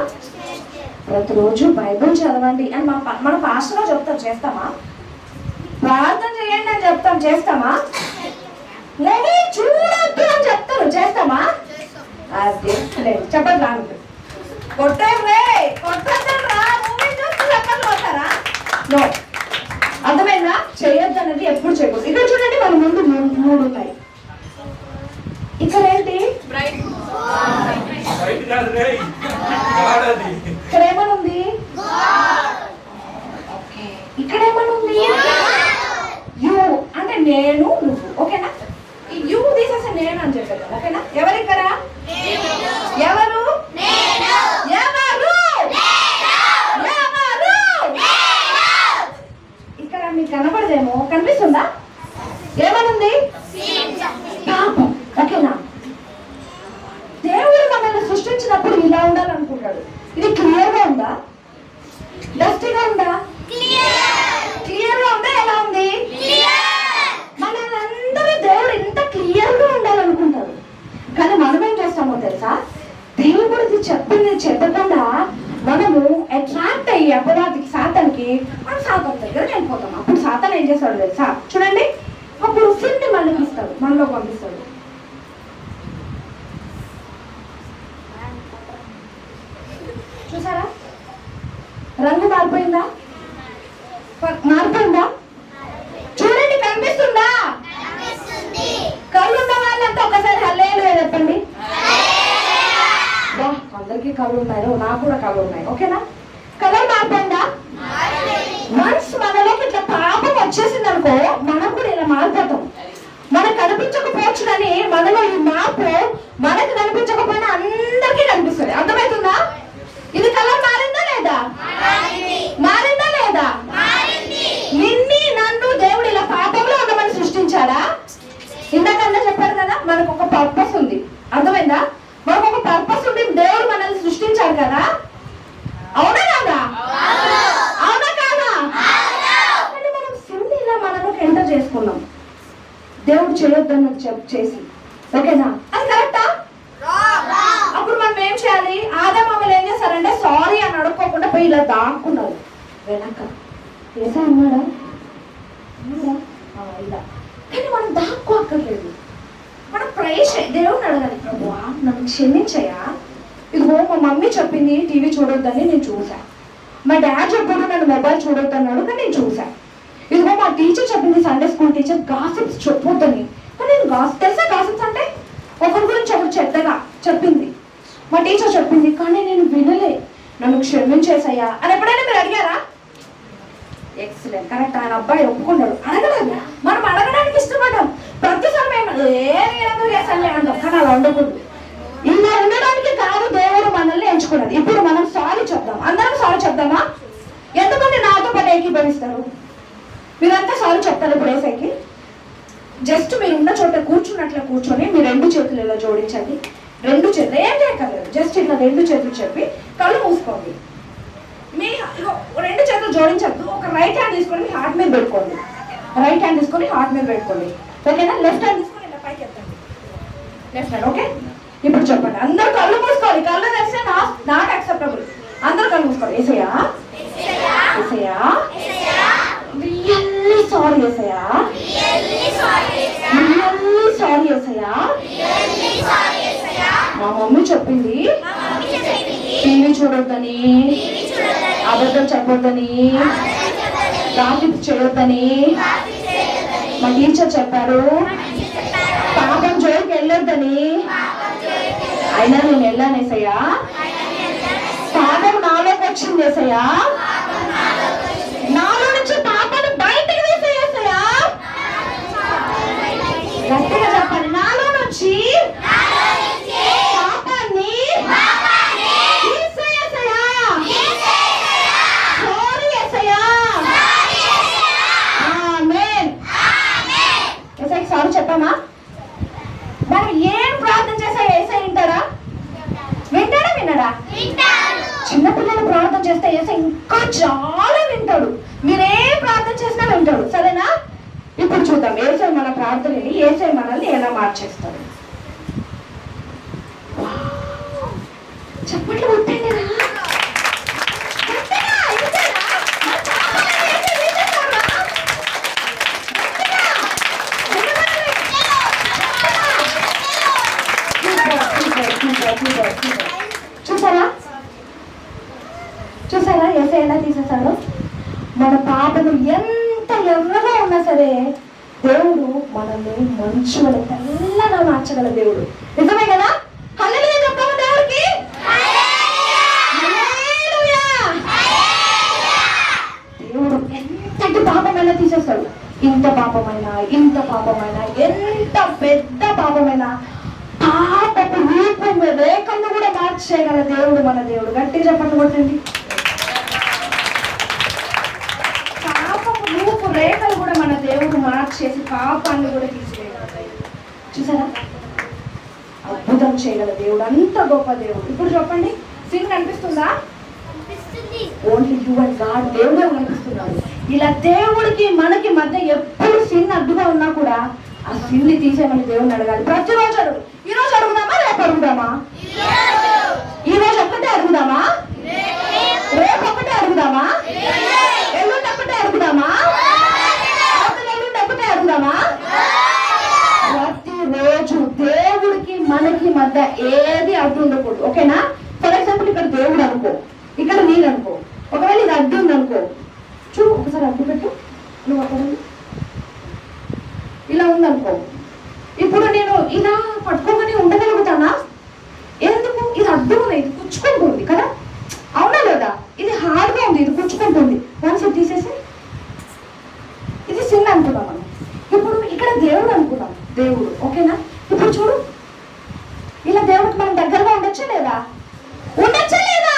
Speaker 1: ప్రతిరోజు బైబిల్ చదవండి అని మన పాస్టర్లో చెప్తాం, చేస్తామా? ప్రార్థన చేయండి అని చెప్తాం, చేస్తామా? మూవీ చూడొద్దు అని చెప్తారు, చేస్తామా? అది లేదు, చెప్పండి రాను కొట్టండి కొట్టండి మూవీ చూస్తూ చెప్పండి కొడతారా? నో. అర్థమైందా? చేయొద్దు అనేది ఎప్పుడు చేయకూడదు. ఇక్కడ చూడండి మన ముందు మూడు ఉన్నాయి. ఇక్కడ ఏంటి? ఇక్కడ ఏమనుంది? ఇక్కడ ఏమనుంది? యు అంటే నేను నువ్వు. ఓకేనా? ఈ యు తీసేసి నేను అని చెప్పాను. ఓకేనా? ఎవరు ఇక్కడ? ఎవరు? ఇక్కడ మీకు కనపడదేమో, కనిపిస్తుందా? ఏమనుంది? పాపం. ఓకేనా? దేవుడు మనల్ని సృష్టించినప్పుడు ఇలా ఉండాలనుకుంటాడు. ఇది క్లియర్ గా ఉందా? డస్టీగా ఉందా? క్లియర్ గా ఉందా? ఎలా ఉంది? మనందరూ దేవుడు ఇంత క్లియర్ గా ఉండాలనుకుంటారు. కానీ మనం ఏం చేస్తామో తెలుసా? దేవుడిది చెప్పింది చెప్పకుండా మనము అట్రాక్ట్ అయ్యి అపరాధికి, సాతానికి, మనం సాతాన్ దగ్గర వెళ్ళిపోతాం. అప్పుడు సాతాన్ ఏం చేస్తాడు తెలుసా? చూడండి, అప్పుడు సిన్ని మనకి ఇస్తాడు, మనలో పంపిస్తాడు. చూసారా? రంగు మారిపోయిందా? మారిపోయిందా? చూడండి, కనిపిస్తుందా? కళ్ళు ఉన్న వాళ్ళంతా ఒకసారి హల్లెలూయా చెప్పండి. అందరికీ కళ్ళు ఉన్నాయి, నాకు కూడా కళ్ళు ఉన్నాయి. ఓకేనా? కలర్ మారిపోయిందా? వన్స్ మనలోకి ఇట్లా పాపం వచ్చేసింది అనుకో, మనం కూడా ఇలా మారిపోతాం. మనకు కనిపించకపోవచ్చు కానీ మనలో ఈ మార్పు మనకు కనిపించకపోయినా అందరికీ కనిపిస్తుంది. అర్థమవుతుందా? ఇది కలర్ మారిందా లేదా? మారిందా లేదా? నిన్ని నన్ను దేవుడు ఇలా పాపంలో ఉండమని సృష్టించాడా? ఇందాకన్నా చెప్పారు కదా, మనకు ఒక పర్పస్ ఉంది. అర్థమైందా? మనకు ఒక పర్పస్ ఉంది. దేవుడు మనల్ని సృష్టించాడు కదా. అవునా కాదా? అవునా కాదా? కానీ మనం సిన్ని ఇలా మనలోకి ఎంటర్ చేసుకున్నాం, దేవుడు చేయొద్దన్నది చేసి. ఓకేనా? అది కరెక్టా? అప్పుడు మనం ఏం చేయాలి? ఆదాము అవ్వలు ఏం చేస్తారంటే సారీ అని అడుక్కోకుండా పోయి ఇలా దాక్కున్నారు వెనక. ఏసా అన్నాడా? ఇలా. కానీ మనం దాక్కోక్కర్లేదు. మనం ప్రేష్ దేవుడిని అడగాలి, ప్రభువా నన్ను క్షమించయా, ఇదిగో మా మమ్మీ చెప్పింది టీవీ చూడొద్దని నేను చూసా, మా డాడీ చెప్పాడు నన్ను మొబైల్ చూడొద్దన్నాడు కానీ నేను చూసా, ఇదిగో మా టీచర్ చెప్పింది సండే స్కూల్ టీచర్ గాసిప్స్ చెప్పొద్దని కానీ నేను తెలుసా గాసిప్స్ అంటే ఒకరి గురించి ఒకరు చెడ్డగా చెప్పింది, మా టీచర్ చెప్పింది కానీ నేను వినలే, నన్ను క్షమించేసయ్యా అని ఎప్పుడైనా మీరు అడిగారా? Excellent, correct. ఆయన అబ్బాయి ఒప్పుకున్నాడు. అడగలేదు, మనం అడగడానికి ఇష్టపడ్డాం. ప్రతిసారి మేము ఏదో చేసాను అంటాం, కానీ అలా ఉండకూడదు. ఇలా ఉండడానికి కాదు దేవుడు మనల్ని ఎంచుకున్నది. ఇప్పుడు మనం సారీ చెప్దాం, అందరం సారీ చెప్దామా? ఎంతమంది నాతో పాటు ఏకీభవిస్తారు? మీరంతా సారీ చెప్తారు ఇప్పుడు ఏసైకి. జస్ట్ మీరు ఉన్న చోట కూర్చున్నట్లే కూర్చొని మీ రెండు చేతులు ఇలా జోడించండి. రెండు చేతులు ఏం చేయక్కర్లేదు, జస్ట్ ఇట్లా రెండు చేతులు చెప్పి కళ్ళు మూసుకోండి. మీ రెండు చేతులు జోడించద్దు. ఒక రైట్ హ్యాండ్ తీసుకొని మీ హార్ట్ మీద పెట్టుకోండి. రైట్ హ్యాండ్ తీసుకొని హార్ట్ మీద పెట్టుకోండి. ఓకేనా? లెఫ్ట్ హ్యాండ్ తీసుకొని ఇలా పైకి ఎత్తండి. Left hand. ఓకే? ఇప్పుడు చెప్పండి, అందరూ కళ్ళు మూసుకోవాలి. కళ్ళు తెస్తే నాట్ యాక్సెప్టబుల్. అందరూ కళ్ళు మూసుకోవాలి. ఏసయ్యా, ఏసయ్యా, రియల్లీ సారీ ఏసయ్యా, రియల్లీ సారీ ఏసయ్యా. మా మమ్మీ చెప్పింది టీవీ చూడొద్దని, అబద్ధం చెప్పొద్దని, గాసిప్స్ చేయొద్దని, మా టీచర్ చెప్పారు పాపం జోలికి వెళ్ళొద్దని, అయినా నేను వెళ్ళాను ఏసయ్యా. పాపం నాలోకి వచ్చింది ఏసయ్యా, నాలో నుంచి పాపాన్ని బయటకు వేసేయ్యా. గట్టిగా చెప్పండి, నాలో నుంచి పాపాన్ని తీసేయ్యా. సారీ ఏసయ్యా. ఆమేన్. ఏసయ్యకి సారీ చెప్పామా? మనం ఏం ప్రార్థన చేసా ఏసై వింటాడా? వింటాడా? వినడా? చిన్నపిల్లలు ప్రార్థన చేస్తే ఏసై ఇంకా చాలా వింటాడు. మీరేం ప్రార్థన చేసినా వింటాడు. సరేనా? ఇప్పుడు చూద్దాం ఏసై మన ప్రార్థనని, ఏసై మనల్ని ఎలా మార్చేస్తాడు. చప్పట్లు కొట్టండిరా. గట్టిగా, ఇంతేనా? మన పాపాలని ఏంటి తీసేస్తారా? గట్టిగా. చూసారా చూసారా ఏసై ఎలా తీసేశాడు? మన పాపను ఎంత ఎర్రగా ఉన్నా సరే దేవుడు మనల్ని మంచు వల్ల తెల్లగా మార్చగల దేవుడు. నిజమే కదా? హల్లెలూయా చెప్తాము దేవుడికి. హల్లెలూయా. దేవుడు ఎంతటి పాపమైనా తీసేస్తాడు. ఇంత పాపమైనా ఎంత పెద్ద పాపమైనా పాపపు రూపం రేఖను కూడా మార్చేయగల దేవుడు మన దేవుడు. గట్టిగా చెప్పండి కొట్టండి. పాపపు రూపు రేఖలు కూడా మన దేవుడు మార్చేసి పాపాన్ని కూడా తీసివేయగల. చూసారా? అద్భుతం చేయగల దేవుడు, అంత గొప్ప దేవుడు. ఇప్పుడు చెప్పండి, సిన్ కనిపిస్తుందా? ఓన్లీ యు అండ్ గాడ్ దేవుడే కనిపిస్తున్నాడు. ఇలా దేవుడికి మనకి మధ్య ఎప్పుడు సిన్ అడ్డుగా ఉన్నా కూడా ఆ సిన్ని తీసేయమని దేవుడిని అడగాలి. ప్రతిరోజు అడుగు. ఈ రోజు అడుగుదామా, రేపు అడుగుదామా? ఈ రోజు ఒక్కటే అడుగుదామా, రేపు ఒక్కటే అడుగుదామా, ఎల్లుండి ఒక్కటే అడుగుదామా, ఎల్లుండి ఒక్కటే అడుగుదామా? ప్రతిరోజు దేవుడికి మనకి మధ్య ఏది అడ్డు ఉండకూడదు. ఓకేనా? ఫర్ ఎగ్జాంపుల్ ఇక్కడ దేవుడు అనుకో, ఇక్కడ నేను అనుకో. ఒకవేళ ఇది అడ్డు ఉంది అనుకో, చూడు ఒకసారి అడ్డు పెట్టు. నువ్వు అక్కడ ఇలా ఉందనుకో, ఇప్పుడు నేను ఇలా పట్టుకోగానే ఉండగలుగుతానా? ఎందుకు? ఇది అడ్డు ఉంది, ఇది కుచ్చుకుంటుంది కదా, అవునా లేదా? ఇది హార్డ్గా ఉంది, ఇది కుచ్చుకుంటుంది. వన్స్ తీసేసి ఇది సిన్ అనుకున్నాం మనం. ఇప్పుడు ఇక్కడ దేవుడు అనుకున్నాం, దేవుడు. ఓకేనా? ఇప్పుడు చూడు, ఇలా దేవుడికి మనం దగ్గరగా ఉండొచ్చా లేదా? ఉండొచ్చా లేదా?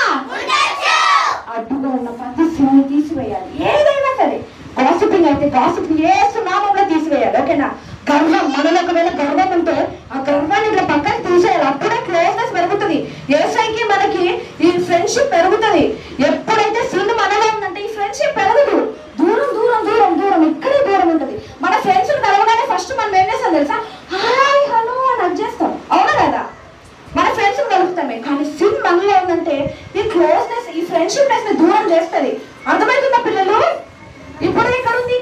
Speaker 1: అడ్డుగా ఉన్న ప్రతి సిన్ని తీసివేయాలి. ఏదైనా సరే, గాసిపింగ్ అయితే గాసిపింగ్ యేసు నామములో తీసివేయాలి. ఓకేనా? గర్వం, మనలో ఒకవేళ గర్వం ఉంటే ఆ గర్వాన్ని ఇలా పక్కన తీసేయాలి. అప్పుడే క్లోజ్నెస్ పెరుగుతుంది. యేసయ్యకి మనకి ఈ ఫ్రెండ్షిప్ పెరుగుతుంది. ఎప్పుడైతే సిన్ మనలో ఉందంటే ఈ ఫ్రెండ్షిప్ పెరగదు. దూరం దూరం దూరం దూరం ఇక్కడే దూరం ఉంటుంది. మన ఫ్రెండ్స్ కలవగానే ఫస్ట్ మనం ఏం చేస్తాం తెలుసా? హాయ్ హలో అని అది చేస్తాం, అవునా కదా? మన ఫ్రెండ్స్ కలుపుతామే. కానీ సిన్ మనలో ఉందంటే ఈ క్లోజ్నెస్, ఈ ఫ్రెండ్షిప్నెస్ ని దూరం చేస్తుంది. అర్థమవుతుందా పిల్లలు? ఇప్పుడు ఇక్కడ ఉంది,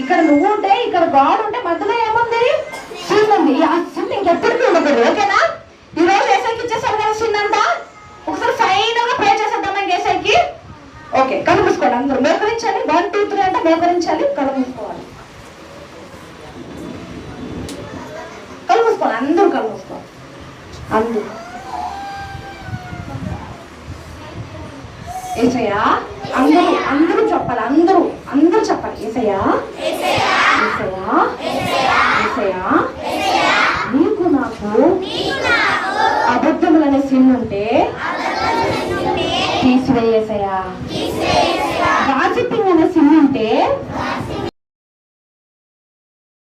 Speaker 1: ఇక్కడ నువ్వు ఉంటే, ఇక్కడ గాడ్ ఉంటే, మధ్యలో ఏముంది? సిన్ ఉంది. ఆ సిన్ ఇంకెప్పటికీ ఉండకూడదు. ఓకేనా? ఈ రోజు ఏసైకి ఇచ్చేసారు కదా సిన్ అంతా. ఒకసారి ఫైనల్ గా ప్రే చేసేద్దామా ఏసైకి? ఓకే, కళ్ళు మూసుకోండి అందరూ. మోకరించాలి. 1 2 3 అంటే మోకరించాలి. కళ్ళు మూసుకోవాలి. కళ్ళు మూసుకోవాలి అందరూ, కళ్ళు మూసుకోవాలి అందరూ. ఏసయ్యా, అందరూ చెప్పాలి. అందరూ చెప్పాలి. ఏసయ్యా, నీకు నాకు అబద్ధములనే సిన్ ఉంటే తీసివేయేసయ్యా.